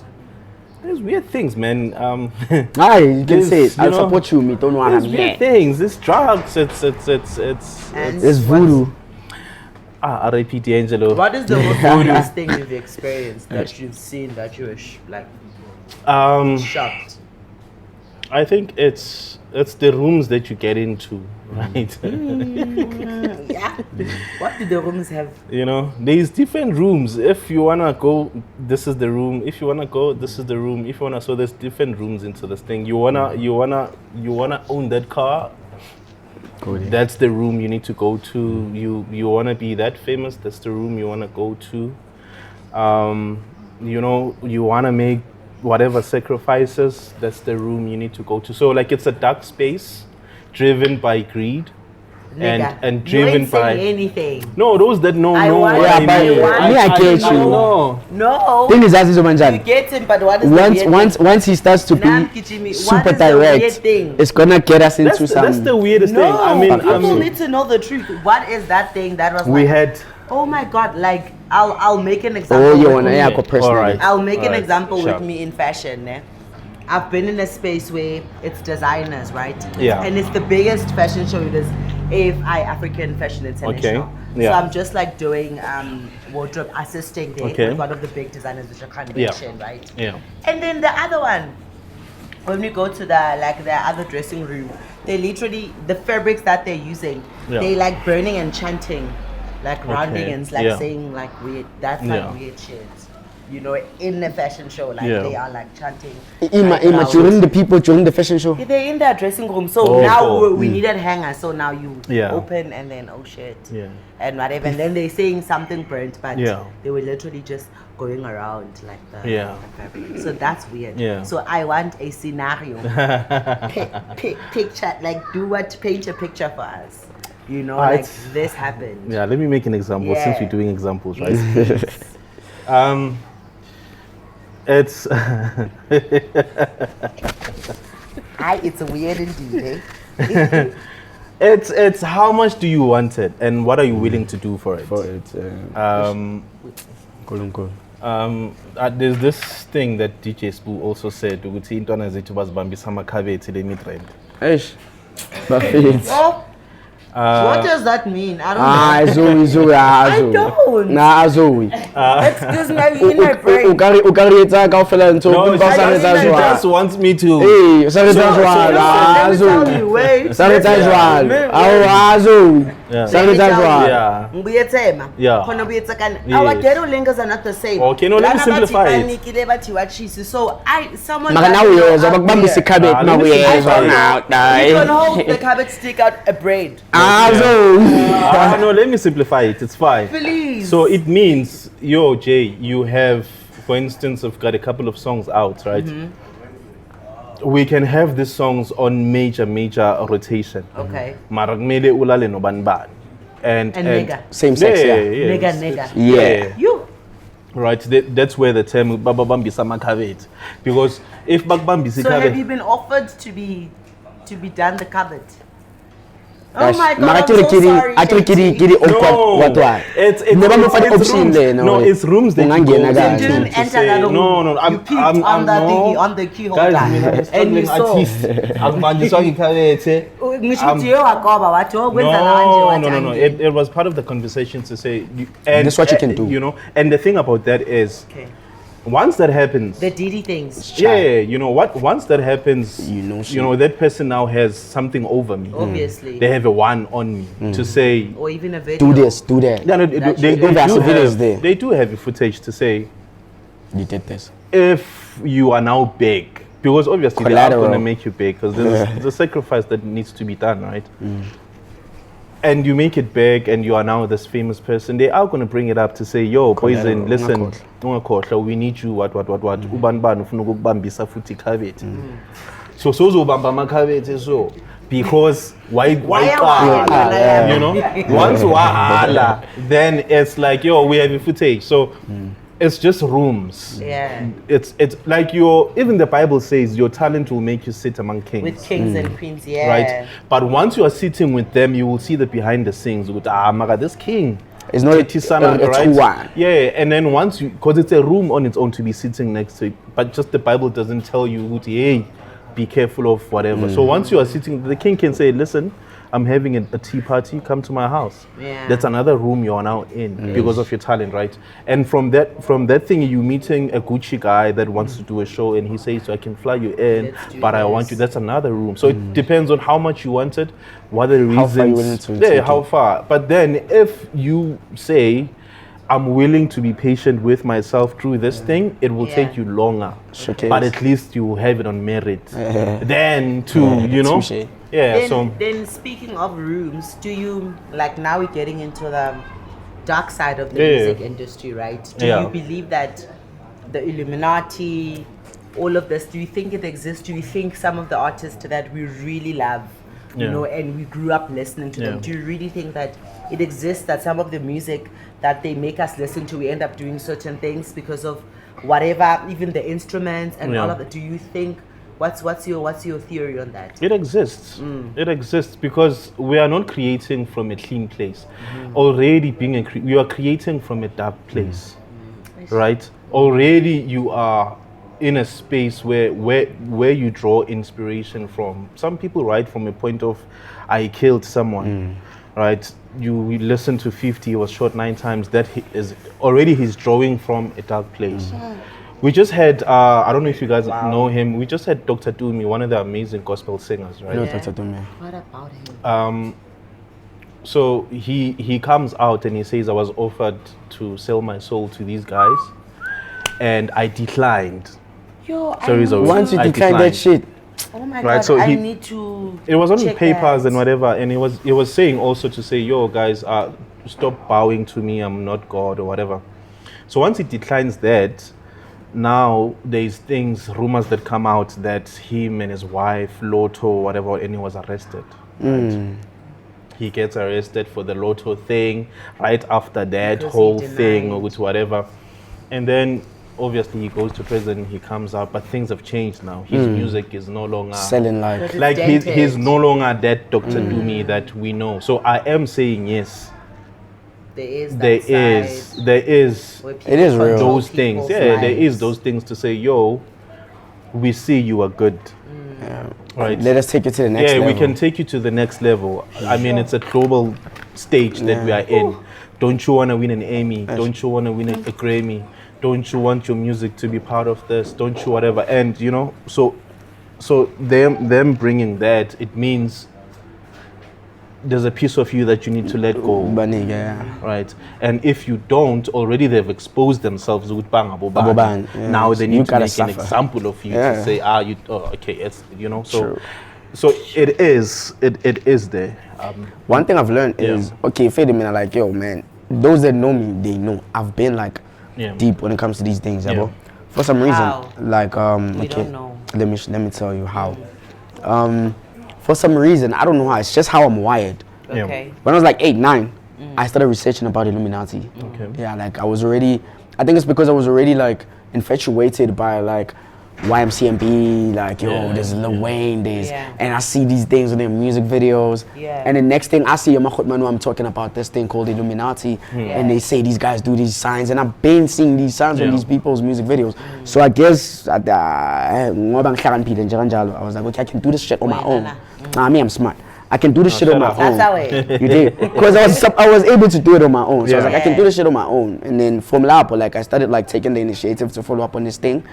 C: There's weird things, man.
A: You can say it. I'll support you, me. Don't want
C: There's weird things. It's drugs. It's
A: voodoo.
C: R.I.P. D'Angelo.
B: What is the most weirdest thing you've experienced that you've seen that you were shocked?
C: I think it's the rooms that you get into, right?
B: Yeah. What do the rooms have?
C: You know, there's different rooms. If you wanna go, this is the room. If you wanna go, this is the room. If you wanna, so there's different rooms into this thing. You wanna own that car. That's the room you need to go to. You wanna be that famous. That's the room you wanna go to. You know, you wanna make whatever sacrifices, that's the room you need to go to. So like, it's a dark space driven by greed.
B: Nigga,
C: and driven by
B: anything.
C: No, those that know.
A: I get you.
B: No.
A: Thing is,
B: you get him, but what is
A: once he starts to be super direct, it's gonna get us into some.
C: That's the weirdest thing. I mean,
B: people need to know the truth. What is that thing that was?
C: We had.
B: Oh my God! Like I'll make an example. I'll make an example with me in fashion. I've been in a space where it's designers, right?
C: Yeah.
B: And it's the biggest fashion show. It is AFI, African Fashion International.
C: Okay. Yeah.
B: So I'm just like doing wardrobe assisting there with one of the big designers, which I can't mention, right?
C: Yeah.
B: And then the other one, when we go to the other dressing room, they literally, the fabrics that they're using, they like burning and chanting, like rounding and like saying like weird, that's like weird shit. You know, in the fashion show, like they are like chanting.
A: During the fashion show?
B: They're in their dressing room. So now we needed hangers. So now you open and then, oh shit. Yeah. And whatever. And then they're saying something burnt, but they were literally just going around like the fabric. So that's weird. Yeah. So I want a scenario. Picture, like paint a picture for us. You know, like this happened.
C: Yeah, let me make an example since we're doing examples, right? It's
B: it's weird indeed, eh?
C: It's how much do you want it and what are you willing to do for it? There's this thing that DJ Spoo also said, ukuthi intwana zethu bazibambisa amakhabethe le mid-range.
B: What does that mean? I don't know.
A: I
B: don't.
A: Nah, Zoe.
B: Excuse me, in my brain.
A: No,
C: she just wants me to.
A: Hey,
B: Our ghetto lingers are not the same.
C: Okay, no, let me simplify it.
B: So someone.
A: You can
B: hold the cabbage stick out a braid.
C: No, let me simplify it. It's fine.
B: Please.
C: So it means, Jay, you have, for instance, I've got a couple of songs out, right? We can have these songs on major rotation.
B: Okay.
C: Maragmele ulale no banban. And
B: nigga.
A: Same sex,
B: Nigga.
A: Yeah.
B: You.
C: Right, that's where the term bababambi samakavet. Because if babambi
B: so have you been offered to be done the cupboard? Oh my God, I'm so sorry.
C: It's rooms that you
B: didn't enter that room.
C: No.
B: You peeked on the key holder. And you saw.
C: No. It was part of the conversation to say, and
A: that's what you can do.
C: You know, and the thing about that is, once that happens,
B: the DD things.
C: Yeah, you know what? Once that happens, you know that person now has something over me.
B: Obviously,
C: they have a one on me to say,
B: or even a video.
A: Do this, do that.
C: Yeah, no, they do have a footage to say,
A: you did this.
C: If you are now big, because obviously they are going to make you big, because there's a sacrifice that needs to be done, right? And you make it big and you are now this famous person, they are going to bring it up to say, yo, Poison, listen, we need you, what, ubanban, ufuna futhi khabethe. So uzobamba amakhabethe so, because why you know, once wahala, then it's like, yo, we have a footage. So it's just rooms.
B: Yeah.
C: It's like even the Bible says your talent will make you sit among kings.
B: With kings and queens, yeah.
C: Right? But once you are sitting with them, you will see the behind the scenes. With this king.
A: It's not a
C: right? Yeah, and then once because it's a room on its own to be sitting next to it, but just the Bible doesn't tell you, hey, be careful of whatever. So once you are sitting, the king can say, listen, I'm having a tea party, come to my house. Yeah. That's another room you are now in because of your talent, right? And from that thing, you're meeting a Gucci guy that wants to do a show and he says, so I can fly you in, but I want you. That's another room. So it depends on how much you want it, what are the reasons. How far. But then if you say, I'm willing to be patient with myself through this thing, it will take you longer. But at least you have it on merit. Then you know. Yeah.
B: Then speaking of rooms, do you like now we're getting into the dark side of the music industry, right? Do you believe that the Illuminati, all of this, do you think it exists? Do you think some of the artists that we really love, you know, and we grew up listening to them, do you really think that it exists, that some of the music that they make us listen to, we end up doing certain things because of whatever, even the instruments and all of that? Do you think, what's your theory on that?
C: It exists. It exists because we are not creating from a clean place. Already you are creating from a dark place, right? Already you are in a space where you draw inspiration from. Some people write from a point of, I killed someone, right? You listen to 50, he was shot 9 times. That is already he's drawing from a dark place. We just had, I don't know if you guys know him. We just had Dr. Dumi, one of the amazing gospel singers, right?
A: No, Dr. Dumi.
B: What about him?
C: So he comes out and he says, I was offered to sell my soul to these guys, and I declined.
B: Yo,
A: once you decline that shit.
B: Oh my
C: right,
B: God,
C: so
B: I need to.
C: It was on
B: check
C: papers
B: that.
C: and whatever, and he was saying also to say, yo guys, stop bowing to me, I'm not God or whatever. So once he declines that, now there's rumors that come out that him and his wife, Lotto, whatever, and he was arrested. Right? He gets arrested for the Lotto thing right after that
B: Because
C: whole
B: he
C: thing or
B: denied.
C: with whatever. And then obviously he goes to prison, he comes out, but things have changed now. His music is no longer
A: Selling like.
B: But
C: like
B: it's
C: he's
B: dented.
C: no longer that Dr. Dumi that we know. So I am saying yes.
B: There is that
C: There
B: side
C: is
B: where people
A: It is real.
B: control
C: those things.
B: people's
C: Yeah, there is
B: lives.
C: those things to say, yo, we see you are good. Right.
A: Let us take you to the next level.
C: We can take you to the next level. I mean, it's a global stage that we are in. Don't you want to win an Emmy? Don't you want to win a Grammy? Don't you want your music to be part of this? Don't you whatever? And you know, so them bringing that, it means there's a piece of you that you need to let go.
A: Baniga, yeah.
C: Right, and if you don't, already they've exposed themselves with
A: Aboban, yeah.
C: Now they
A: So
C: need
A: you
C: to
A: gotta
C: make
A: suffer.
C: an example of you
A: Yeah.
C: to say, okay, it's so
A: True.
C: so it is there.
A: One thing I've learned is, okay, Fade me like, yo, man, those that know me, they know I've been like deep when it comes to these things, yeah. For some reason,
B: How?
A: like,
B: We
A: okay,
B: don't know.
A: let me tell you how. For some reason, I don't know how. It's just how I'm wired.
B: Okay.
A: When I was like 8, 9, I started researching about Illuminati.
C: Okay.
A: Yeah, like I think it's because I was already like infatuated by like YMCMB, like there's Lil Wayne, and I see these things in their music videos.
B: Yeah.
A: And the next thing I see, I'm talking about this thing called Illuminati, and they say these guys do these signs, and I've been seeing these signs on these people's music videos. So I guess I was like, okay, I can do this shit on my own. Nah, me, I'm smart. I can do this shit on my own.
B: That's how it.
A: You did, because I was able to do it on my own. So I was like, I can do this shit on my own. And then from Lapo, like I started like taking the initiative to follow up on this thing.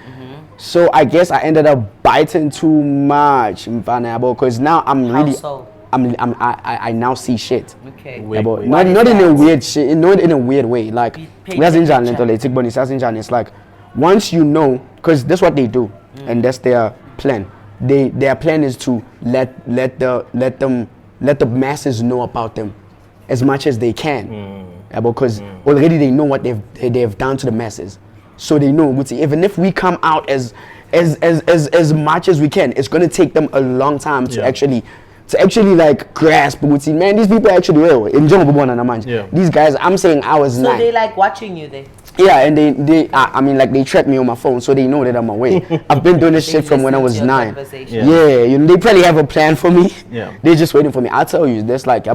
A: So I guess I ended up biting too much, because now I'm really,
B: so?
A: I now see shit.
B: Okay.
A: Not in a weird shit, not in a weird way. Like it's like once you know, because that's what they do, and that's their plan. Their plan is to let the masses know about them as much as they can, because already they know what they've done to the masses, so they know. Even if we come out as much as we can, it's gonna take them a long time to actually like grasp. Man, these people are actually real. These guys, I'm saying I was 9.
B: So they like watching you there.
A: Yeah, and they track me on my phone, so they know that I'm away. I've been doing this shit from when I was 9. Yeah, they probably have a plan for me.
C: Yeah.
A: They're just waiting for me. I'll tell you, that's like,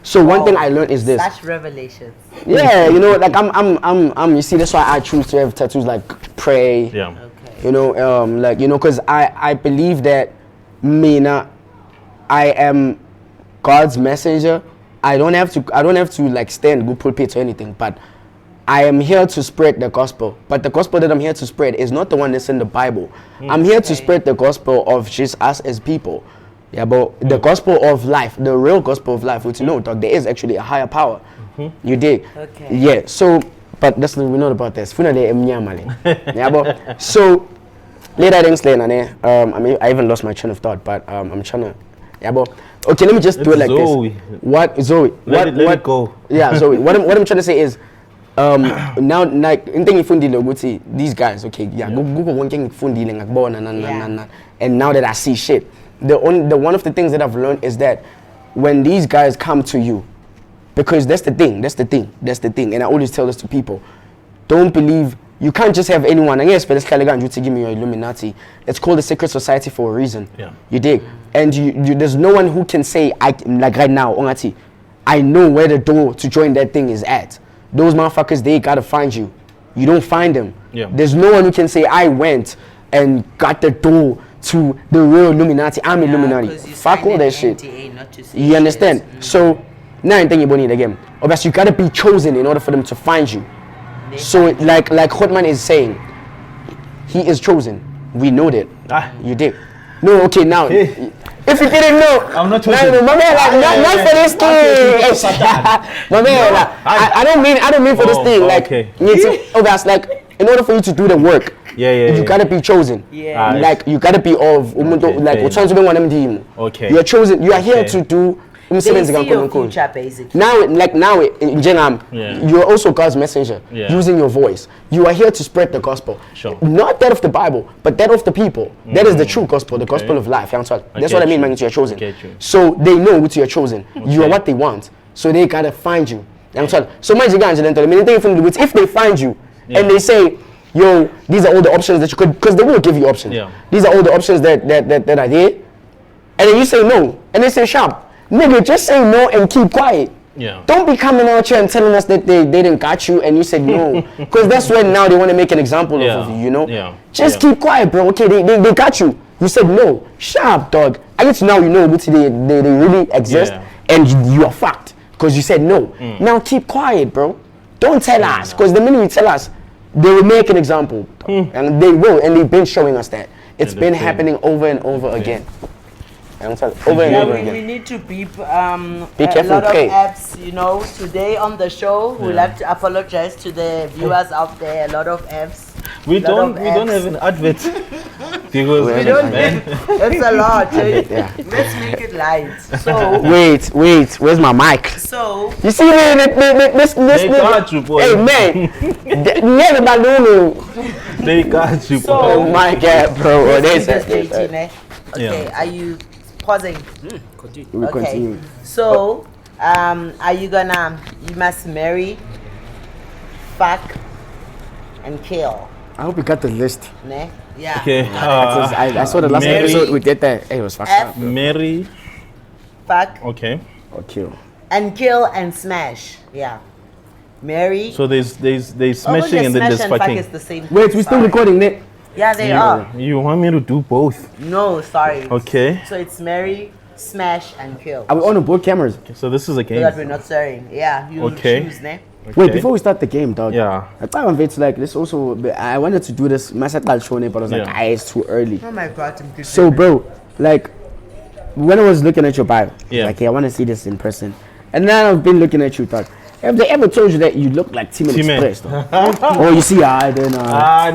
A: so one thing I learned is this.
B: Such revelations.
A: Yeah, like I'm. You see, that's why I choose to have tattoos like pray.
C: Yeah.
B: Okay.
A: Because I believe that I am God's messenger. I don't have to like stand good pulpit or anything, but I am here to spread the gospel. But the gospel that I'm here to spread is not the one that's in the Bible. I'm here to spread the gospel of just us as people. Yeah, but the gospel of life, the real gospel of life, which dog, there is actually a higher power. You dig?
B: Okay.
A: Yeah. So, but that's we know about this. Yeah, but so later things later, I even lost my train of thought, but I'm trying to. Yeah, but okay, let me just do it like
C: Zoe.
A: this. What Zoe?
C: Let it go.
A: Yeah, Zoe. What I'm trying to say is, now like these guys, okay, Google one thing and now that I see shit, the one of the things that I've learned is that when these guys come to you, because that's the thing, and I always tell this to people, don't believe. You can't just have anyone. I guess for this to give me your Illuminati. It's called the secret society for a reason.
C: Yeah.
A: You dig? And you there's no one who can say like right now, Ongati, I know where the door to join that thing is at. Those motherfuckers, they gotta find you. You don't find them.
C: Yeah.
A: There's no one who can say I went and got the door to the real Illuminati. I'm Illuminati. Fuck all that shit. You understand? So now I'm thinking about it again. Obviously, you gotta be chosen in order for them to find you. So like Hotman is saying, he is chosen. We know that. You did. No, okay, now.
C: Hey.
A: If you didn't know,
C: I'm not chosen.
A: No, my man, like, not for this thing. My man, like, I don't mean for this thing. Like, that's like, in order for you to do the work, you gotta be chosen.
B: Yeah.
A: Like, you gotta be of, like,
C: okay.
A: You are chosen. You are here to do.
B: They see your future, basically.
A: Now, in Jenam, you are also God's messenger, using your voice. You are here to spread the gospel.
C: Sure.
A: Not that of the Bible, but that of the people. That is the true gospel, the gospel of life. That's what I mean, man, you are chosen. So they know what you are chosen. You are what they want. So they gotta find you. So if they find you and they say, yo, these are all the options that you could, because they will give you options. These are all the options that are there. And then you say no. And they say, sharp. Nigga, just say no and keep quiet. Don't be coming out here and telling us that they didn't got you and you said no. Because that's when now they want to make an example of you, you know? Just keep quiet, bro. Okay, they got you. You said no. Shut up, dog. I get to now you know they really exist and you are fucked because you said no. Now keep quiet, bro. Don't tell us, because the minute you tell us, they will make an example. And they will, and they've been showing us that. It's been happening over and over again. We
B: need to beep
A: be
B: a
A: careful,
B: lot of apps, you know. Today on the show, we'll have to apologize to the viewers out there. A lot of apps.
C: We don't have an advert because
B: we don't. It's a lot. Let's make it light. So
A: wait, where's my mic?
B: So
A: you see this hey man,
C: they got you.
A: Oh my God, bro.
B: Okay, are you pausing?
A: We continue.
B: So, are you must marry, fuck, and kill?
A: I hope you got the list.
B: Ne? Yeah.
C: Okay.
A: I saw the last episode we did that. Hey, it was fucked up.
C: Marry,
B: fuck,
C: okay,
A: or kill.
B: And kill and smash. Yeah. Marry.
C: So there's smashing and then there's
B: and
C: fucking.
B: Fuck is the same.
A: Wait, we're still recording, Nick.
B: Yeah, they are.
C: You want me to do both?
B: No, sorry.
C: Okay.
B: So it's marry, smash, and kill.
A: Are we on both cameras?
C: Okay, so this is a game.
B: So that we're not swearing. Yeah, you choose, ne?
A: Okay. Wait, before we start the game, dog.
C: Yeah.
A: I thought it's like this also. I wanted to do this, but I was like, it's too early.
B: Oh my God.
A: So, bro, like, when I was looking at your bio, like, I want to see this in person. And then I've been looking at you, dog. Have they ever told you that you look like Team Express? Oh, you see, then.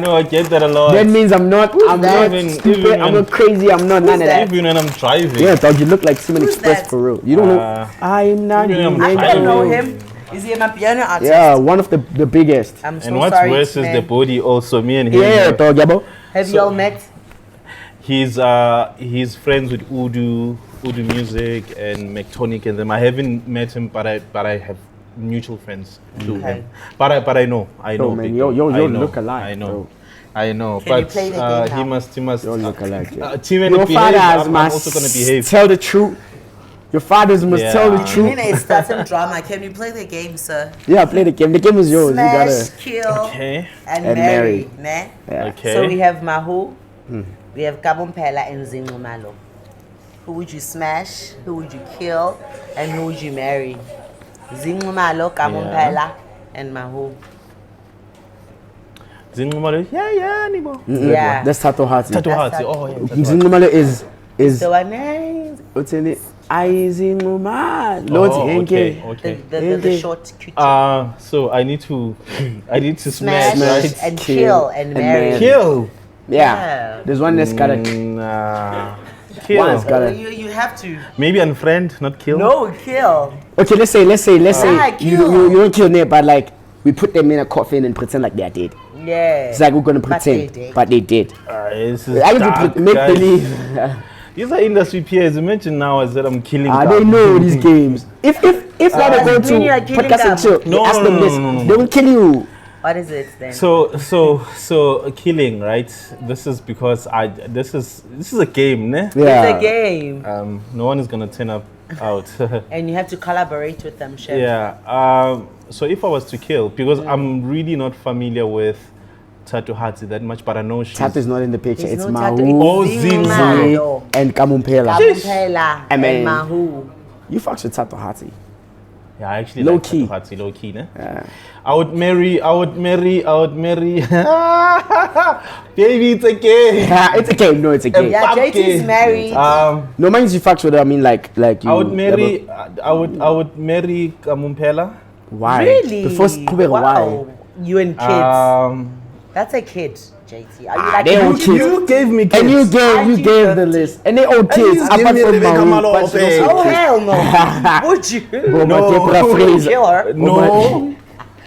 C: No, I get that a lot.
A: That means I'm not stupid. I'm not crazy. I'm not none of that.
C: Even when I'm driving.
A: Yeah, dog, you look like Team Express for real. You don't know. I'm not.
B: I don't know him. Is he a piano artist?
A: Yeah, one of the biggest.
B: I'm so
C: and what's
B: sorry,
C: worse is the body also. Me and him.
A: Yeah, dog, yabo.
B: Have you all met?
C: He's friends with Udu Music and Mectonic and them. I haven't met him, but I have mutual friends to him. But I know.
A: Oh, man, you look alike.
C: I know.
B: Can you play the game now?
C: He must.
A: You look alike.
C: Your
A: fathers must tell the truth. Your fathers must tell the truth.
B: I mean, it's some drama. Can you play the game, sir?
A: Yeah, play the game. The game is yours.
B: Smash, kill, and marry.
A: Yeah.
C: Okay.
B: So we have Mahu, we have Kabumpela and Zingumalo. Who would you smash? Who would you kill? And who would you marry? Zingumalo, Kabumpela, and Mahu.
C: Zingumalo, Nibo.
B: Yeah.
A: That's Tato Hati.
C: Oh, yeah.
A: Zingumalo is.
B: So our name.
A: What's in it? Okay.
B: The short cute.
C: So I need to smash
B: right? And kill and marry.
C: Kill.
A: Yeah. There's one that's gotta
C: kill.
B: You have to.
C: Maybe unfriend, not kill.
B: No, kill.
A: Okay, let's say you don't kill them, but like we put them in a coffin and pretend like they are dead.
B: Yeah.
A: It's like we're gonna pretend, but they did.
C: This is
A: I need to make believe.
C: These are industry peers. Imagine now as that I'm killing.
A: They know these games. If now they go to podcast and chill, ask them this, they will kill you.
B: What is it then?
C: So killing, right? This is because this is a game, ne?
A: Yeah.
B: It's a game.
C: No one is gonna turn out.
B: And you have to collaborate with them, chef.
C: Yeah. So if I was to kill, because I'm really not familiar with Tatu Hatsi that much, but I know she's...
A: Tatu is not in the picture. It's
B: no
A: Mahu,
B: Zingumalo,
A: and Kamumpela.
B: Kamumpela and Mahu.
A: You fucks with Tatu Hatsi.
C: Yeah, I actually
A: Low
C: like
A: key.
C: Thatohatsi, low key, ne? I would marry. Baby, it's a game.
A: It's a game. No, it's a game.
B: Yeah, JT's married.
A: No, mind you, facts with her. I mean, like you.
C: I would marry. I would marry Kamumpela.
A: Why?
B: Really?
A: Before Skube, why?
B: You and kids. That's a kid, JT. Are you like
A: they all
B: you-
A: kids.
C: You gave me kids.
A: And you gave the
B: 1950.
A: list, and they all kids.
C: you
A: Apart
C: give me
A: from
C: Rebecca
A: Maru,
C: Malo,
A: but she
C: okay.
A: also
B: Oh
A: kids.
B: hell no! Would you?
A: Bro,
C: No.
A: my Deborah Fraser.
B: Kill her.
C: No.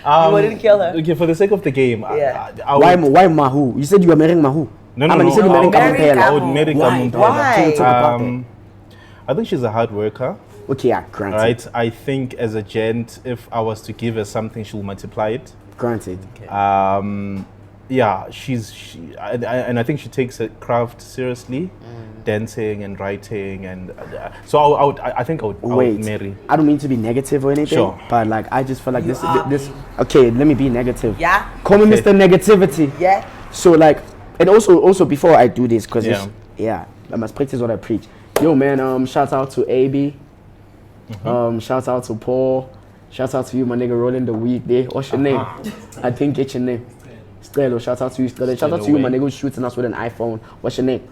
B: You wouldn't kill her.
C: Okay, for the sake of the game,
B: Yeah.
C: I would,
A: Why Mahu? You said you were marrying Mahu.
C: No,
A: You said you
C: I
A: were
C: would
A: marrying
B: marry
A: Kamumpela.
C: I would marry
A: Why?
C: Kamumpela.
B: Why?
A: Can you talk about that?
C: I think she's a hard worker.
A: Okay, yeah, granted.
C: Right? I think as a gent, if I was to give her something, she'll multiply it.
A: Granted.
C: Yeah, and I think she takes her craft seriously, dancing and writing, and so I think I would
A: Wait,
C: marry.
A: I don't mean to be negative or anything,
C: Sure.
A: but like I just feel like
B: You are
A: this. Okay, let me be negative.
B: Yeah.
A: Call me
C: Okay.
A: Mr. Negativity.
B: Yeah.
A: So like, and also before I do this, cause
C: Yeah.
A: I must practice what I preach. Yo man, shout out to AB. Shout out to Paul. Shout out to you, my nigga, rolling the weekday. What's your name? I didn't get your name. Strelo, shout out to you, Strelo. Shout out to you, my nigga, who's shooting us with an iPhone. What's your name?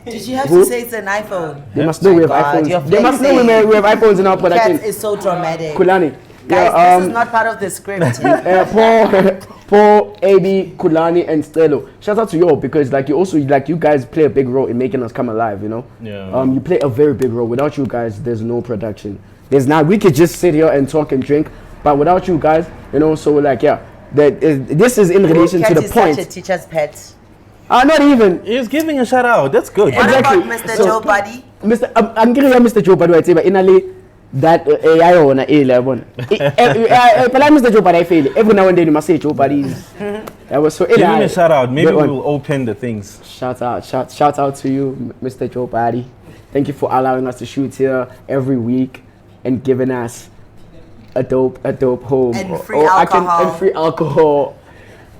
B: Did you have
A: Who?
B: to say it's an iPhone?
A: They must know we have
B: God, you're
A: iPhones. They must know
B: flexing.
A: we have iPhones in our
B: Cat
A: production.
B: is so dramatic.
A: Kulani.
B: Guys, this is not part of the script.
A: Paul, AB, Kulani, and Strelo. Shout out to you all because like you guys play a big role in making us come alive, you know?
C: Yeah.
A: You play a very big role. Without you guys, there's no production. We could just sit here and talk and drink, but without you guys, you know, so like this is in relation to
B: Cat
A: the
B: is
A: point.
B: such a teacher's pet.
A: Not even.
C: He's giving a shout out. That's good.
B: What
A: Exactly.
B: about Mr.
A: So-
B: Joe Buddy?
A: Mr. I'm giving you Mr. Joe Padua, but inally that AI on A11. Mr. Joe Padua fail. Every now and then you must say Joe Paddy's. That was so.
C: Give him a shout out. Maybe
A: That one.
C: we'll open the things.
A: Shout out to you, Mr. Joe Paddy. Thank you for allowing us to shoot here every week and giving us a dope home.
B: And free alcohol.
A: And free alcohol.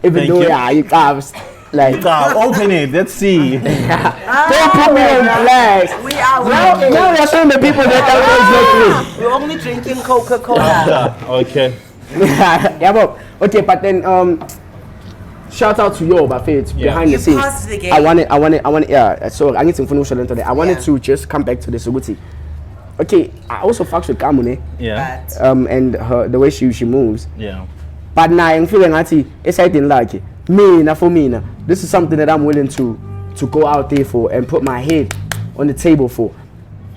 A: Even
C: Thank
A: though
C: you.
A: you guys like.
C: Open it. Let's see.
A: Don't put me on blast.
B: We are
A: Now you're showing the people that are
B: We're only drinking Coca-Cola.
C: Okay.
A: yeah, but okay, but then shout out to you, but it's behind
B: You
A: the scenes.
B: passed the game.
A: I want it. Yeah, so I need some information today. I wanted
B: Yeah.
A: to just come back to the Suguti. Okay, I also fucks with Kamune,
C: Yeah.
B: But
A: and the way she moves.
C: Yeah.
A: But now I'm feeling it's I didn't like it. For me, this is something that I'm willing to go out there for and put my head on the table for.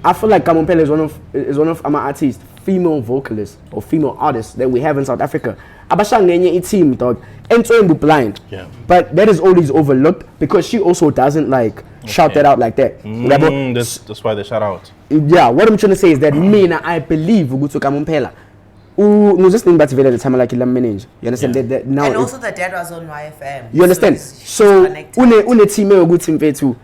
A: I feel like Kamumpela is one of our artists, female vocalists or female artists that we have in South Africa. Abashang nenye team dog, and so the blind.
C: Yeah.
A: But that is always overlooked because she also doesn't like shout that out like that.
C: That's why they shout out.
A: Yeah, what I'm trying to say is that I believe Ugutu Kamumpela. No, just think about the time like manage. You understand that now?
B: and also the dad was on YFM.
A: You understand?
B: she's
A: So
B: connected.
A: une team a good team too.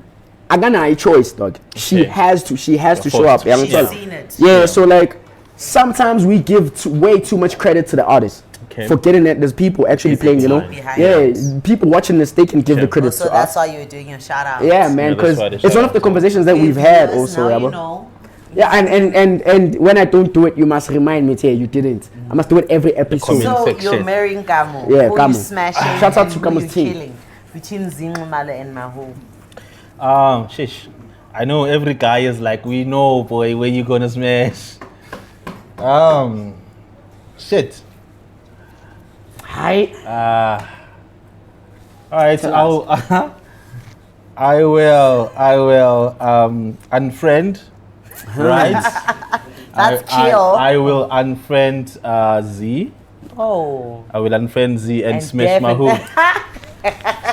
A: I got a choice, dog. She
C: Okay.
A: has to show
C: course.
A: up. Yeah, I'm
B: She's
A: telling-
B: seen it.
A: Yeah, so like sometimes we give way too much credit to the artist.
C: Okay.
A: Forgetting that there's people actually
C: People
A: playing, you know.
B: behind
A: Yeah,
B: it.
A: people watching this, they can give the
C: Okay.
A: credit
B: So
A: to
B: that's
A: us.
B: why you're doing your shout out.
A: Yeah, man,
C: Yeah, that's
A: because
C: why they
A: it's
C: shout
A: one of
C: out
A: the
C: to
A: conversations that we've had also.
B: Now
A: Yeah,
B: you
A: bro.
B: know.
A: Yeah, and when I don't do it, you must remind me, you didn't. I must do it every episode.
C: comment
B: So
C: section.
B: you're marrying Kamu.
A: Yeah,
B: who
A: Kamu.
B: you smashing.
A: Shout out
B: and
A: to
B: who
A: Kamu's
B: you
A: team.
B: killing between Zingmale and Mahu.
C: Shish. I know every guy is like, we know, boy, where you gonna smash. Shit.
A: Hi.
C: All right,
A: Tell
C: I will unfriend, right?
B: That's chill.
C: I will unfriend Z.
B: Oh.
C: I will unfriend Z and,
B: And
C: smash my hoop.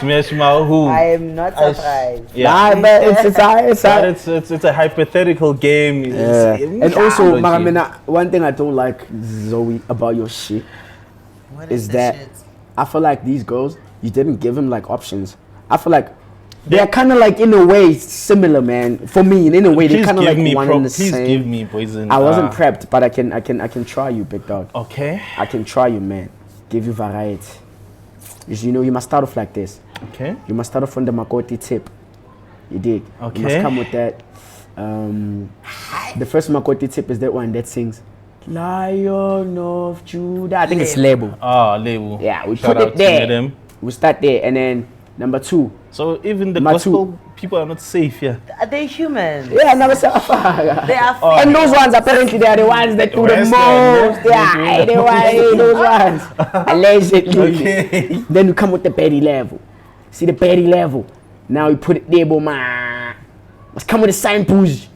C: Smash my hoop.
B: I am not surprised.
C: Yeah.
A: Nah, but it's
C: But it's a hypothetical game.
A: Yeah.
C: It's-
A: And also,
C: Logic.
A: Maramena, one thing I don't like, Zoe, about your shit
B: What
A: is
B: the
A: that
B: shit?
A: I feel like these girls, you didn't give them like options. I feel like they're kind of like in a way similar, man. For me, in a way, they're
C: Please
A: kind of
C: give
A: like
C: me
A: one and the
C: please
A: same.
C: give me poison.
A: I wasn't prepped, but I can try you, big dog.
C: Okay.
A: I can try you, man. Give you variety. You know, you must start off like this.
C: Okay.
A: You must start off from the Makoti tip. You dig? You must
C: Okay.
A: come with that. The first Makoti tip is that one that sings. Lion of Judah. I think it's label.
C: Ah, label.
A: Yeah, we
C: Shout
A: put
C: out
A: it there.
C: to them.
A: We start there, and then number 2.
C: So even the
A: Number
C: gospel people are not safe here.
B: They're humans.
A: Yeah, number 7.
B: They are
A: And those ones apparently they are the ones that do the
C: Western,
A: most. Yeah, they were those ones. Allegedly.
C: Okay.
A: Then you come with the petty level. See the petty level. Now you put it there, but man, must come with the sign push.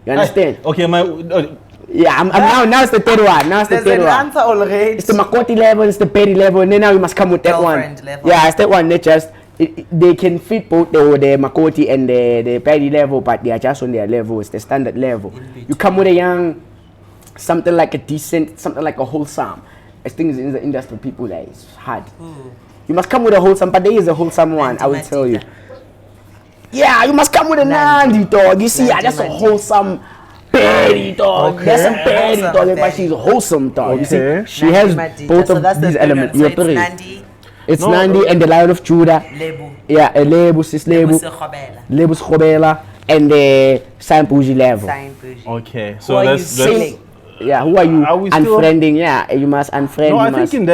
A: You understand?
C: Okay, my
A: Yeah, I'm now it's the third one. Now it's the
B: There's
A: third
B: an
A: one.
B: answer already.
A: It's the Makoti level, it's the petty level, and then now you must come with that one.
B: Girlfriend level.
A: Yeah, it's that one. They just they can fit both the Makoti and the petty level, but they are just on their level. It's the standard level. You come with a young, something like a decent, something like a wholesome. As things in the industry, people like it's hard. You must come with a wholesome, but there is a wholesome one. I will tell you. Yeah, you must come with a Nandi dog. You see, that's a wholesome. Petty dog.
C: Okay.
A: That's a petty
B: Wholesome,
A: dog, but she's a wholesome dog. You see,
C: Okay.
A: she has both
B: So
A: of
B: that's the
A: these
B: third
A: elements.
B: one.
A: You're
B: So it's
A: three.
B: Nandi,
A: It's
C: No,
A: Nandi and the Lion of Judah.
B: Lebu,
A: Yeah, a Lebu, Sis Lebu,
B: Sekgobela,
A: Lebu Schobela, and the Sign Bougie level.
B: Sign Bougie.
C: okay.
B: Who
C: So
B: are you
C: let's
B: sailing?
A: Yeah, who are you
C: Are we still-
A: unfriending? Yeah, you must unfriend.
C: No,
A: you
C: I
A: must.
C: think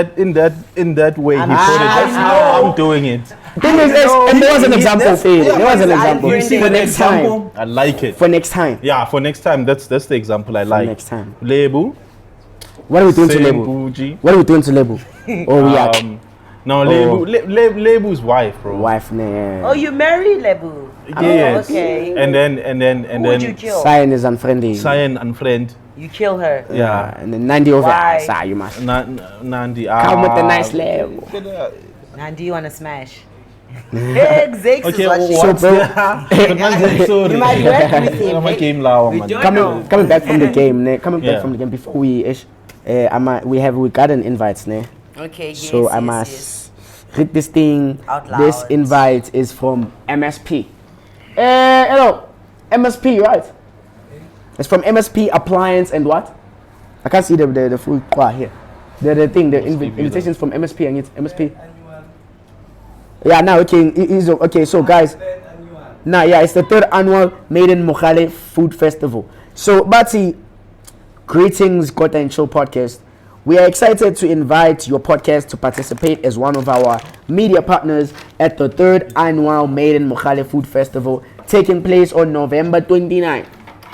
C: in that way he put it. That's
B: I
C: how
B: know.
C: I'm doing it.
A: Thing is, and there was an example,
C: that's-
A: Faye.
C: yeah,
A: There was an
B: but it's
A: example.
C: You see
A: For
C: an
A: next time.
C: example? I like it.
A: For next time.
C: Yeah, for next time. That's the example I like.
A: next time.
C: Lebu,
A: What are we doing to
C: Saint
A: label?
C: Bougie.
A: What are we doing to label? Oh, we are
C: No, Lebu's wife, bro.
A: wife name.
B: Oh, you married Lebu?
C: Yes.
B: Oh, okay.
C: And then
B: Who would you kill?
A: Sign is unfriending.
C: Cyan and friend.
B: You kill her.
C: Yeah.
A: And then Nandi over.
B: Why?
A: Ah, you must
C: Nandi.
A: come with the nice level.
B: Now, do you want to smash? Exactly.
C: Okay,
A: So,
C: what's
A: bro,
C: Sorry.
B: You might work with him.
C: I'm a game law, man.
A: coming back from the game, ne? Coming back
C: Yeah.
A: from the game before we we got an invites, ne?
B: Okay, yes,
A: So I
B: yes,
A: must
B: yes.
A: read this thing.
B: Out
A: This
B: loud.
A: invite is from MSP. Hello, MSP, right? It's from MSP Appliance and what? I can't see the full qua here. The thing, the invitations from MSP and it's MSP. Yeah, now okay, okay. So guys, now yeah, it's the 3rd annual Made in Mokhale Food Festival. So Bati, greetings, KOTA and Chill podcast. We are excited to invite your podcast to participate as one of our media partners at the 3rd annual Made in Mokhale Food Festival, taking place on November 29,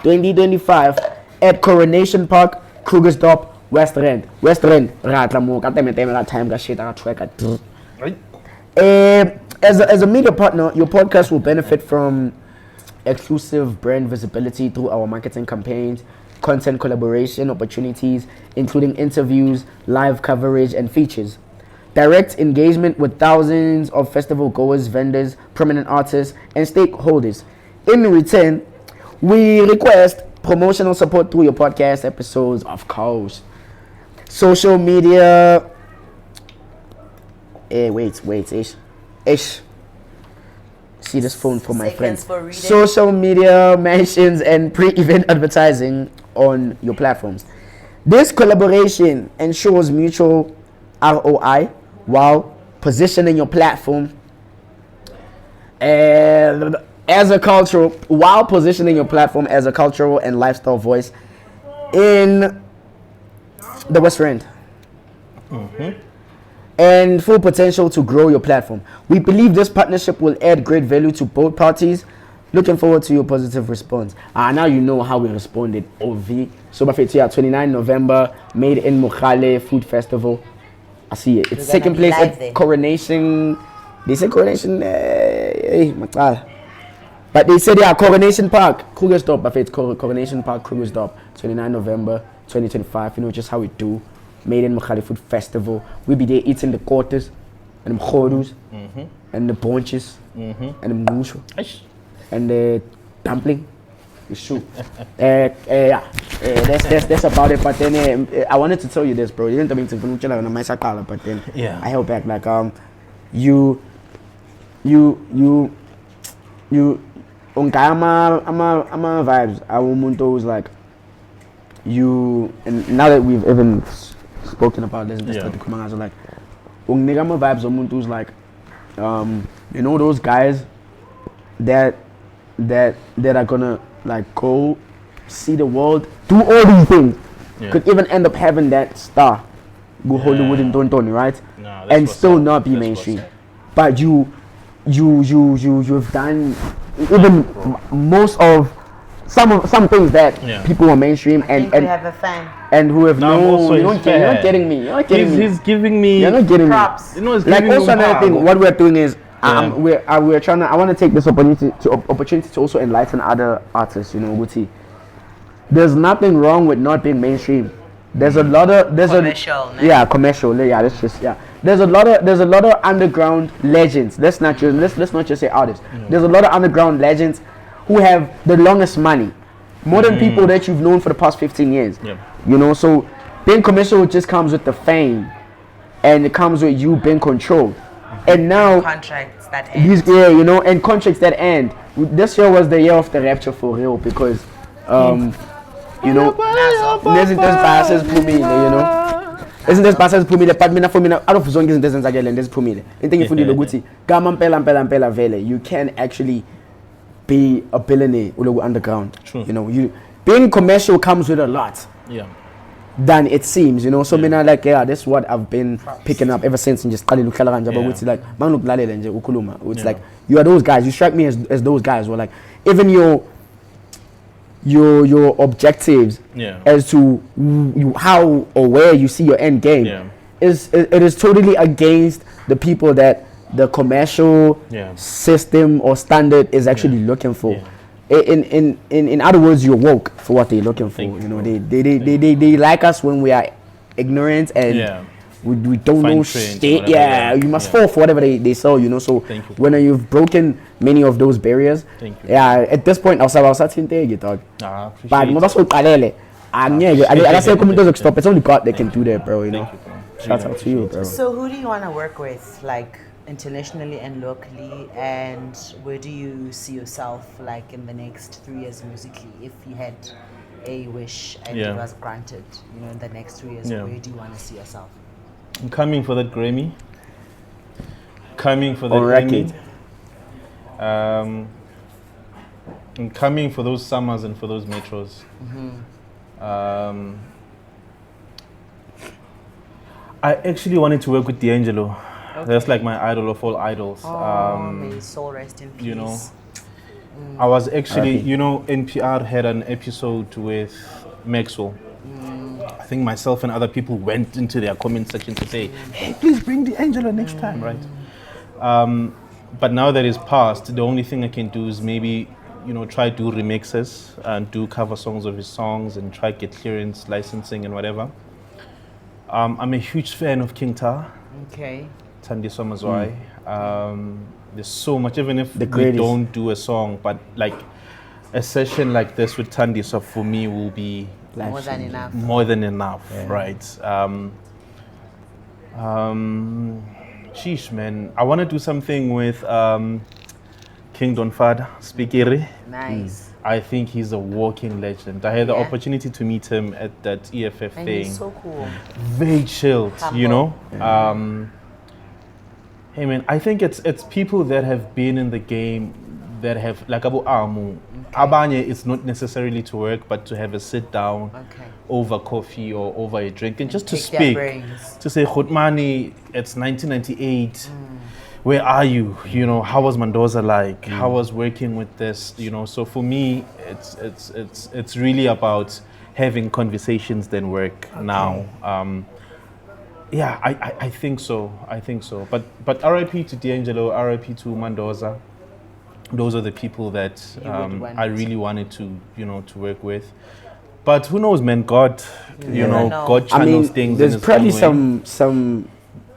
A: 2025 at Coronation Park, Krugersdorp, West Rand. West Rand. As a media partner, your podcast will benefit from exclusive brand visibility through our marketing campaigns, content collaboration opportunities, including interviews, live coverage, and features. Direct engagement with thousands of festival goers, vendors, prominent artists, and stakeholders. In return, we request promotional support through your podcast episodes, of course. Social media. Wait, ish. See this phone for my friends.
B: Seconds for reading.
A: Social media mentions and pre-event advertising on your platforms. This collaboration ensures mutual ROI while positioning your platform as a cultural and lifestyle voice in the West End. And full potential to grow your platform. We believe this partnership will add great value to both parties. Looking forward to your positive response. Now you know how we responded. OV. So, 29 November, Made in Mokhale Food Festival. I see it. It's
B: We're
A: taking
B: gonna be
A: place
B: live
A: at
B: there.
A: Coronation. They say Coronation. But they said, yeah, Coronation Park, Krugersdorp. But it's Coronation Park, Krugersdorp, 29 November 2025. You know, just how we do. Made in Mokhale Food Festival. We'll be there eating the quarters and the mkhodus and the bunches and the mushu and the dumpling. The shoe. That's about it. But then I wanted to tell you this, bro. You didn't mean to but then
C: Yeah.
A: I held back. Like you ama vibes. Umuntu who's like you, and now that we've even spoken about this,
C: Yeah.
A: like unginika vibes umuntu who's like you know those guys that are gonna like go see the world, do all these things, could even end up having that star, go Hollywood and Don, right?
C: No,
A: and still not be mainstream. But you've done even most of some things that people were mainstream and
B: we have a fan.
A: And who have known. You're not getting me.
C: He's giving me.
A: You're not getting
B: props.
A: me. Like also another thing, what we're doing is we're trying to. I want to take this opportunity to also enlighten other artists. Guti. There's nothing wrong with not being mainstream. There's a lot of
B: commercial.
A: Commercial. That's just There's a lot of underground legends. Let's not just say artists. There's a lot of underground legends who have the longest money, more than people that you've known for the past 15 years. So being commercial just comes with the fame, and it comes with you being controlled. And now
B: contracts that end.
A: And contracts that end. This year was the year of the rapture for real because nezinto ezibhasas ziphumile, izinto ezibhasas ziphumile, but mina for mina out of zonke izinto ezenzakele ndeziphumile into engifundile ukuthi kama mpela vele you can actually be a billionaire uloku underground.
C: True.
A: You being commercial comes with a lot than it seems, so mina that's what I've been picking up ever since nje siqalile ukuhlala kanje ukuthi like mangilokulalela nje ukhuluma it's like you are those guys, you strike me as those guys, or like even your objectives as to how or where you see your end game it is totally against the people that the commercial system or standard is actually looking for. In other words, you're woke for what they're looking for. They like us when we are ignorant and we don't know shit. You must fall for whatever they sell. So when you've broken many of those barriers, at this point, I'll start saying you dog. But it's only God that can do that, bro. Shout out to you, bro.
B: So who do you want to work with, like internationally and locally, and where do you see yourself like in the next 3 years musically, if you had a wish and it was granted, in the next 3 years, where do you want to see yourself?
C: I'm coming for that Grammy. Coming for that Grammy. I'm coming for those summers and for those metros. I actually wanted to work with D'Angelo. Okay. That's like my idol of all idols.
B: May his soul rest in peace.
C: I was actually, NPR had an episode with Maxwell. I think myself and other people went into their comment section to say, hey, please bring D'Angelo next time, right? But now that it's passed, the only thing I can do is maybe, try do remixes and do cover songs of his songs and try get clearance, licensing and whatever. I'm a huge fan of King Ta.
B: Okay.
C: Thandi Somazwai. There's so much, even if we don't do a song, but like a session like this with Thandi for me will be
B: more than enough.
C: More than enough, right? Sheesh, man. I want to do something with King Donfada, Speakery.
B: Nice.
C: I think he's a walking legend. I had the opportunity to meet him at that EFF thing.
B: He's so cool.
C: Very chilled,
B: Humble.
C: Hey man, I think it's people that have been in the game that have like Abu Amu. Abanye, it's not necessarily to work, but to have a sit down over coffee or over a drink and just to speak. To say, Khutmani, it's 1998. Where are you? How was Mendoza like? How was working with this? So for me, it's really about having conversations than work now. I think so. But RIP to D'Angelo, RIP to Mendoza. Those are the people that I really wanted to work with. But who knows, man? God, God channels things.
A: There's probably some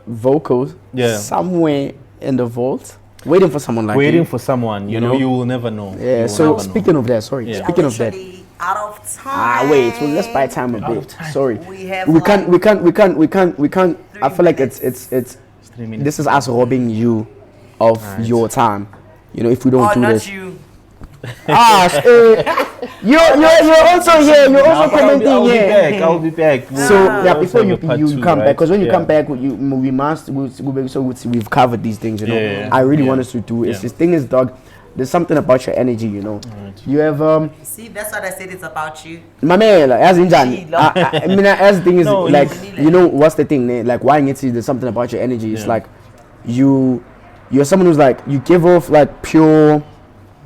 A: vocals somewhere in the vault, waiting for someone like you.
C: Waiting for someone, you will never know.
A: Yeah. So speaking of that, speaking of that,
B: out of time.
A: Wait. Well, let's buy time a bit. Sorry.
B: We
A: can't. I feel like it's. This is us robbing you of your time. If we don't do
B: not
A: this.
B: You.
A: You're also here. You're also commenting here.
C: I'll be back.
A: So before you come back, because when you come back, we've covered these things. I really want us to do. It's this thing is, dog. there's something about your energy, you know. Right. You have
B: see, that's what I said. It's about you.
A: My man, like, as in Jan, I mean, as the thing is, no, like, you know, what's the thing? Like, why it's there's something about your energy. It's like you're someone who's like you give off like pure.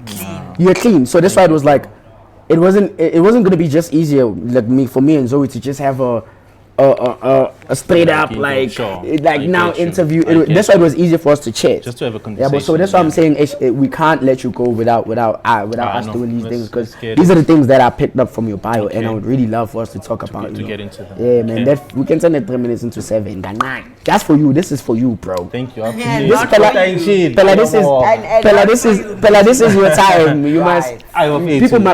A: Clean. You're clean, so that's why it was like, it wasn't gonna be just easier like for me and Zoe to just have a straight up like now interview. That's why it was easier for us to chat.
C: Just to have a conversation.
A: Yeah, but so that's why I'm saying we can't let you go without us doing these things, because these are the things that I picked up from your bio, and I would really love for us to talk about.
C: To get into them.
A: Yeah, man. That we can turn it 3 minutes into 7. That's for you. This is for you, bro.
C: Thank you.
A: This is your time. You must.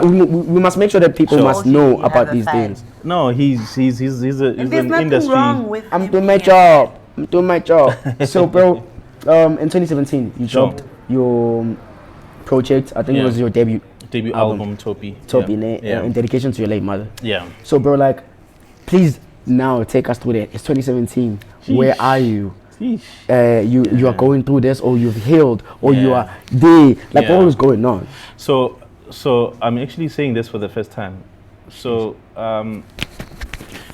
A: We must make sure that people must know about these things.
C: No, he's an industry.
B: Wrong with
A: I'm doing my job. So, bro, in 2017, you dropped your project. I think it was your debut
C: album, Topi.
A: In dedication to your late mother.
C: Yeah.
A: So, bro, like, please now take us through that. It's 2017. Sheesh. Where are you? You are going through this, or you've healed, or you are there. Like, what was going on?
C: So I'm actually saying this for the first time. So,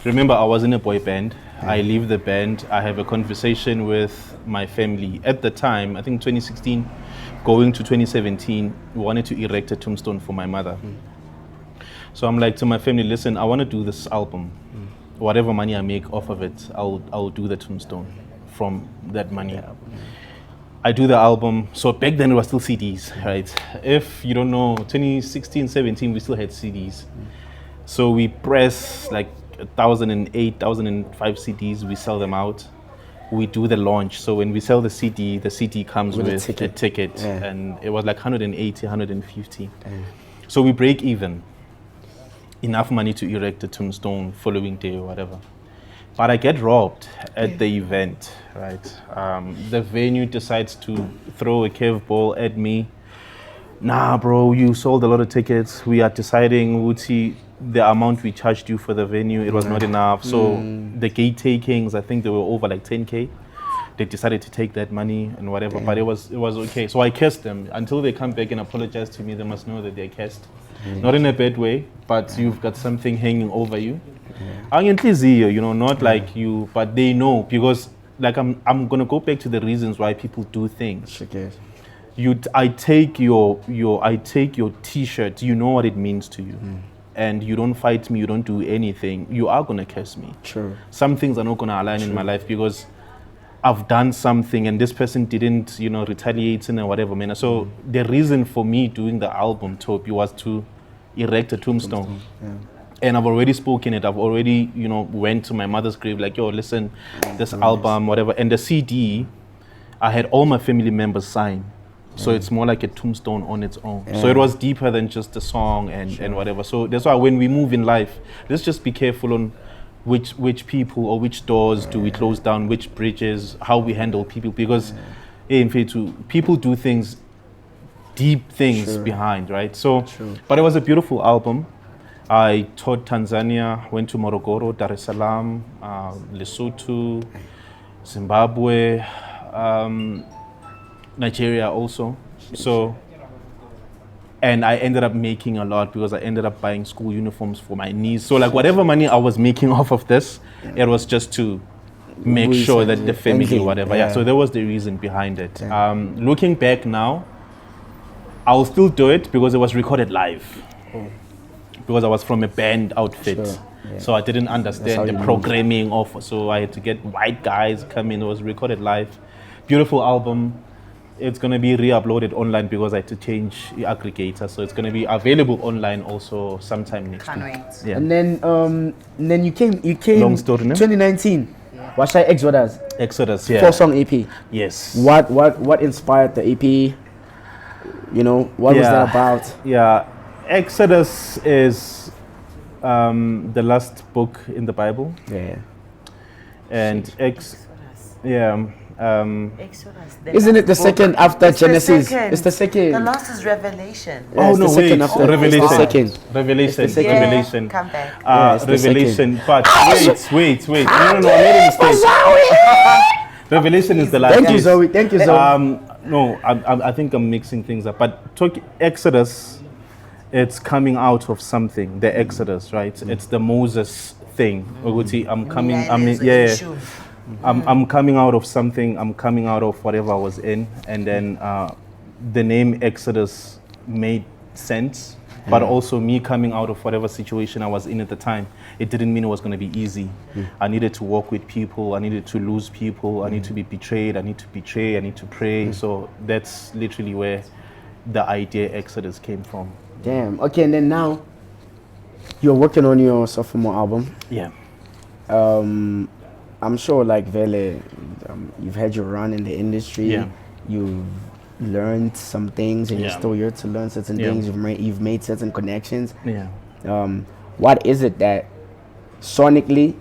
C: remember, I was in a boy band. I leave the band. I have a conversation with my family. At the time, I think 2016, going to 2017, we wanted to erect a tombstone for my mother. So I'm like to my family, listen, I want to do this album. Whatever money I make off of it, I'll do the tombstone from that money. I do the album. So back then it was still CDs, right? If you don't know, 2016, 17, we still had CDs. So we press like 1,008, 1,005 CDs, we sell them out. We do the launch. So when we sell the CD comes with a ticket. And it was like 180, 150. So we break even. Enough money to erect a tombstone following day or whatever. But I get robbed at the event, right? The venue decides to throw a curveball at me. Nah, bro, you sold a lot of tickets. We are deciding, Uti, the amount we charged you for the venue, it was not enough. So the gate takings, I think they were over like 10K. They decided to take that money and whatever, but it was okay. So I cursed them. Until they come back and apologize to me, they must know that they're cursed. Not in a bad way, but you've got something hanging over you. You know, not like you, but they know, because like I'm gonna go back to the reasons why people do things. I take your T-shirt. You know what it means to you, and you don't fight me. You don't do anything. You are gonna curse me.
A: True.
C: Some things are not gonna align in my life because I've done something and this person didn't, retaliate in a whatever manner. So the reason for me doing the album Topi was to erect a tombstone. And I've already spoken it. I've already, went to my mother's grave like, yo, listen, this album, whatever. And the CD, I had all my family members sign. So it's more like a tombstone on its own. So it was deeper than just a song and whatever. So that's why when we move in life, let's just be careful on which people or which doors do we close down, which bridges, how we handle people, because in fact, people do things, deep things behind, right? So, but it was a beautiful album. I toured Tanzania, went to Morogoro, Dar es Salaam, Lesotho, Zimbabwe, Nigeria also. So, and I ended up making a lot because I ended up buying school uniforms for my niece. So like whatever money I was making off of this, it was just to make sure that the family, whatever. So that was the reason behind it. Looking back now, I'll still do it because it was recorded live. Because I was from a band outfit. So I didn't understand the programming so I had to get white guys come in. It was recorded live. Beautiful album. It's going to be re-uploaded online because I had to change the aggregator. So it's going to be available online also sometime next week.
B: Can't wait.
C: Yeah.
A: And then you came
C: Long story, no?
A: 2019. What's that? Exodus?
C: Exodus, yeah.
A: 4-song EP.
C: Yes.
A: What inspired the EP? What was that about?
C: Yeah. Exodus is the last book in the Bible. And
B: Exodus.
A: Isn't it the second after Genesis? It's the second.
B: The last is Revelation.
C: Revelation. Revelation.
B: Come back.
C: Revelation. But wait. No, I made a mistake. Revelation is the last.
A: Thank you, Zoe.
C: No, I think I'm mixing things up. But Exodus, it's coming out of something. The Exodus, right? It's the Moses thing. I'm coming. I'm coming out of something. I'm coming out of whatever I was in, and then the name Exodus made sense. But also me coming out of whatever situation I was in at the time, it didn't mean it was going to be easy. I needed to work with people. I needed to lose people. I need to be betrayed. I need to betray. I need to pray. So that's literally where the idea Exodus came from.
A: Damn. Okay, and then now you're working on your sophomore album.
C: Yeah.
A: I'm sure, like Vele, you've had your run in the industry.
C: Yeah.
A: You've learned some things, and you're still here to learn certain things. You've made certain connections.
C: Yeah.
A: What is it that sonically,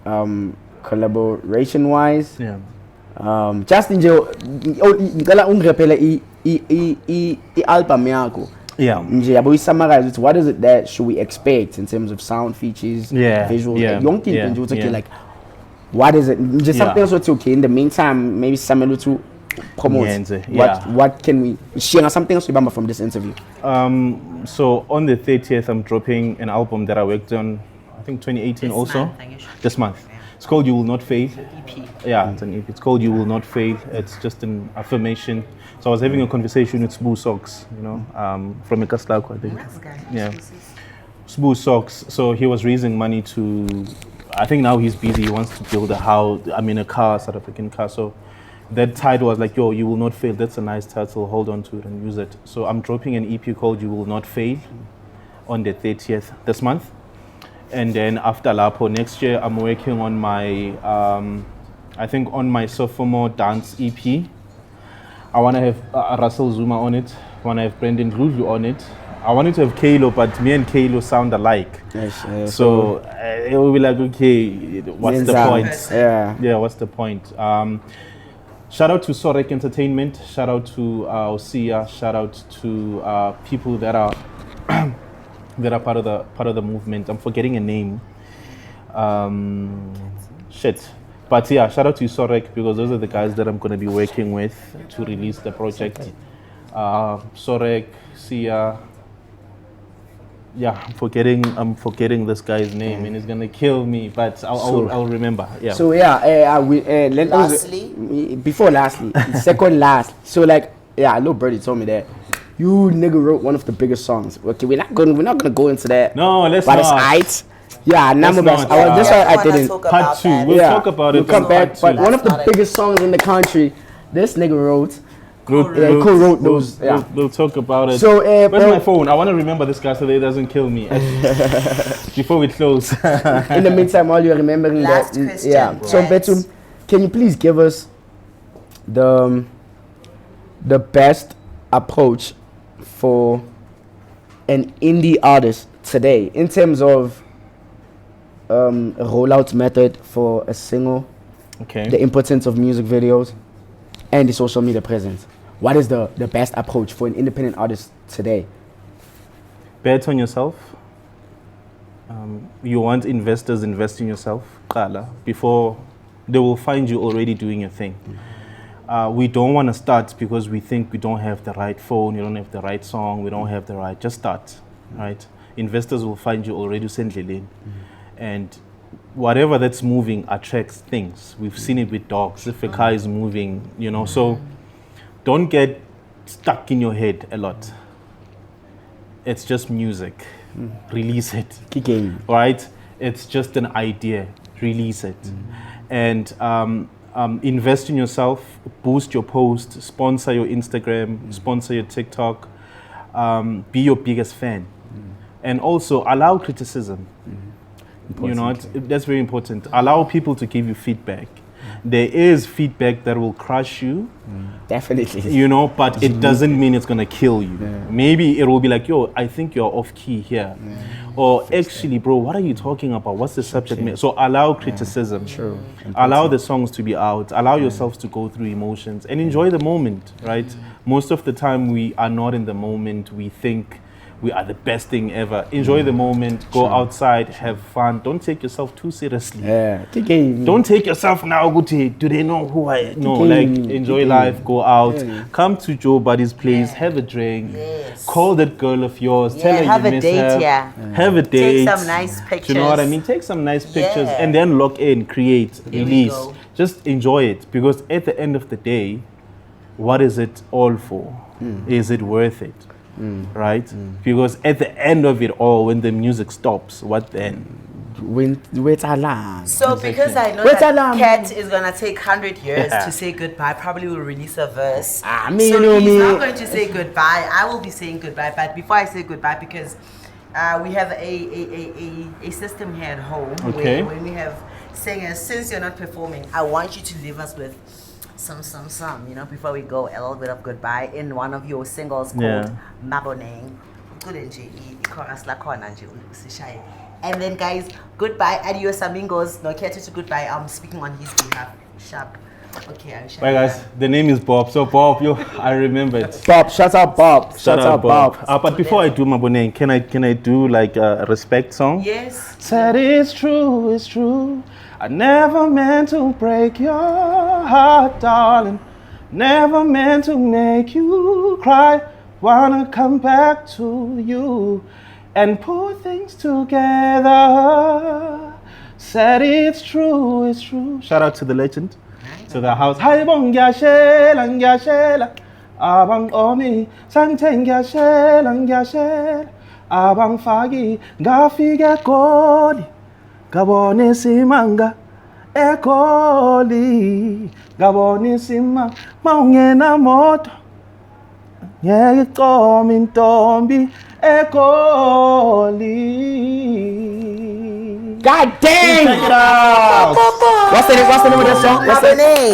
A: collaboration wise, just in ngicela ungirepele i-album yakho.
C: Yeah.
A: Nje yabo summarize it. What is it that should we expect in terms of sound features, visuals, like what is it? Just something else okay. In the meantime, maybe Samuel to promote. What can we share something else remember from this interview?
C: So on the 30th, I'm dropping an album that I worked on, I think 2018 this month. It's called You Will Not Fail.
B: EP.
C: Yeah, it's an EP. It's called You Will Not Fail. It's just an affirmation. So I was having a conversation with Sbu Socks, from Ikaslako, I think.
B: Nice guy.
C: Yeah. Sbu Socks. So he was raising money to, I think now he's busy. He wants to build a house, a car, South African car. So that title was like, You Will Not Fail. That's a nice title. Hold on to it and use it. So I'm dropping an EP called You Will Not Fail on the 30th this month. And then after Lapo next year, I'm working on my, on my sophomore dance EP. I want to have Russell Zuma on it. I want to have Brendan Lulu on it. I wanted to have Kalo, but me and Kalo sound alike. So it will be like, okay, what's the point? Yeah, what's the point? Shout out to Sorek Entertainment. Shout out to Osia. Shout out to people that are that are part of the movement. I'm forgetting a name. But yeah, shout out to Sorek because those are the guys that I'm going to be working with to release the project. Sorek, Sia. Yeah, I'm forgetting this guy's name and he's gonna kill me, but I'll remember. Yeah.
A: So lastly, second last. So I know Birdie told me that you nigga wrote one of the biggest songs. Okay, we're not gonna go into that.
C: No, let's
A: but
C: not.
A: But it's yeah, number best. That's why I didn't.
C: Part 2. We'll talk about it.
A: We'll come back. But one of the biggest songs in the country, this nigga wrote. Co-wrote those.
C: We'll talk about it.
A: So,
C: where's my phone? I want to remember this guy so that he doesn't kill me before we close.
A: In the meantime, while you're remembering
B: Last
A: that,
B: question.
A: So Betum, can you please give us the best approach for an indie artist today in terms of a rollout method for a single, the importance of music videos, and the social media presence? What is the best approach for an independent artist today?
C: Bet on yourself. You want investors, invest in yourself, before they will find you already doing your thing. We don't want to start because we think we don't have the right phone, you don't have the right song, we don't have the right, just start, right? Investors will find you already sendleleni. And whatever that's moving attracts things. We've seen it with dogs. If a car is moving, so don't get stuck in your head a lot. It's just music. Release it. Right? It's just an idea. Release it. And invest in yourself, boost your post, sponsor your Instagram, sponsor your TikTok, be your biggest fan. And also allow criticism. That's very important. Allow people to give you feedback. There is feedback that will crush you.
A: Definitely.
C: But it doesn't mean it's going to kill you. Maybe it will be like, I think you're off key here. Or actually, bro, what are you talking about? What's the subject matter? So allow criticism. Allow the songs to be out. Allow yourselves to go through emotions and enjoy the moment, right? Most of the time we are not in the moment. We think we are the best thing ever. Enjoy the moment, go outside, have fun. Don't take yourself too seriously.
A: Yeah.
C: Don't take yourself now, do they know who I am? No, like enjoy life, go out, come to Joe Buddy's place, have a drink, call that girl of yours, tell her
B: have
C: you
B: a
C: miss
B: date,
C: her, have a date.
B: Take some nice pictures.
C: Do you know what I mean? Take some nice pictures and then lock in, create, release. Just enjoy it, because at the end of the day, what is it all for? Is it worth it? Right? Because at the end of it all, when the music stops, what then?
A: Wait alarm.
B: So because I know that Cat is gonna take 100 years to say goodbye, probably will release a verse. So he's not going to say goodbye. I will be saying goodbye. But before I say goodbye, because we have a system here at home where when we have singers, since you're not performing, I want you to leave us with some, you know, before we go, a little bit of goodbye in one of your singles called Maboneng. And then guys, goodbye, adios amigos. No, Ketu to goodbye. I'm speaking on his behalf. Sharp. Okay, I'm sharp.
C: Bye guys, the name is Bob. So Bob, I remembered.
A: Bob, shout out Bob. Shout out Bob.
C: But before I do Maboneng, can I do like a respect song?
B: Yes.
C: Said it's true. I never meant to break your heart, darling. Never meant to make you cry. Wanna come back to you and put things together. Said it's true. Shout out to the legend, to the house. Hi bong gyashela, abang omi santeng gyashela, abang fagi gafige kodi. Gabone simanga ekoli, Gabone sima maungena moto, ngeke qomi ntombi ekoli.
A: God dang! What's the name of that song?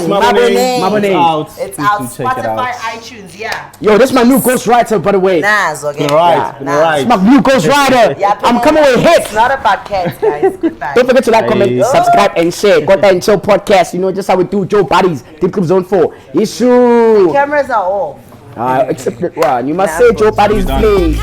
B: Maboneng. It's out. Spotify, iTunes,
A: Yo, this is my new ghostwriter, by the way.
B: Nas, okay.
C: Right.
A: It's my new ghostwriter. I'm coming with hits.
B: It's not about cats, guys. Goodbye.
A: Don't forget to like, comment, subscribe, and share. KOTA and Chill podcast. You know, just how we do. Joe Buddies, Deep Club Zone 4. Issue.
B: Cameras are off.
A: Except that one. You must say Joe Buddies, please.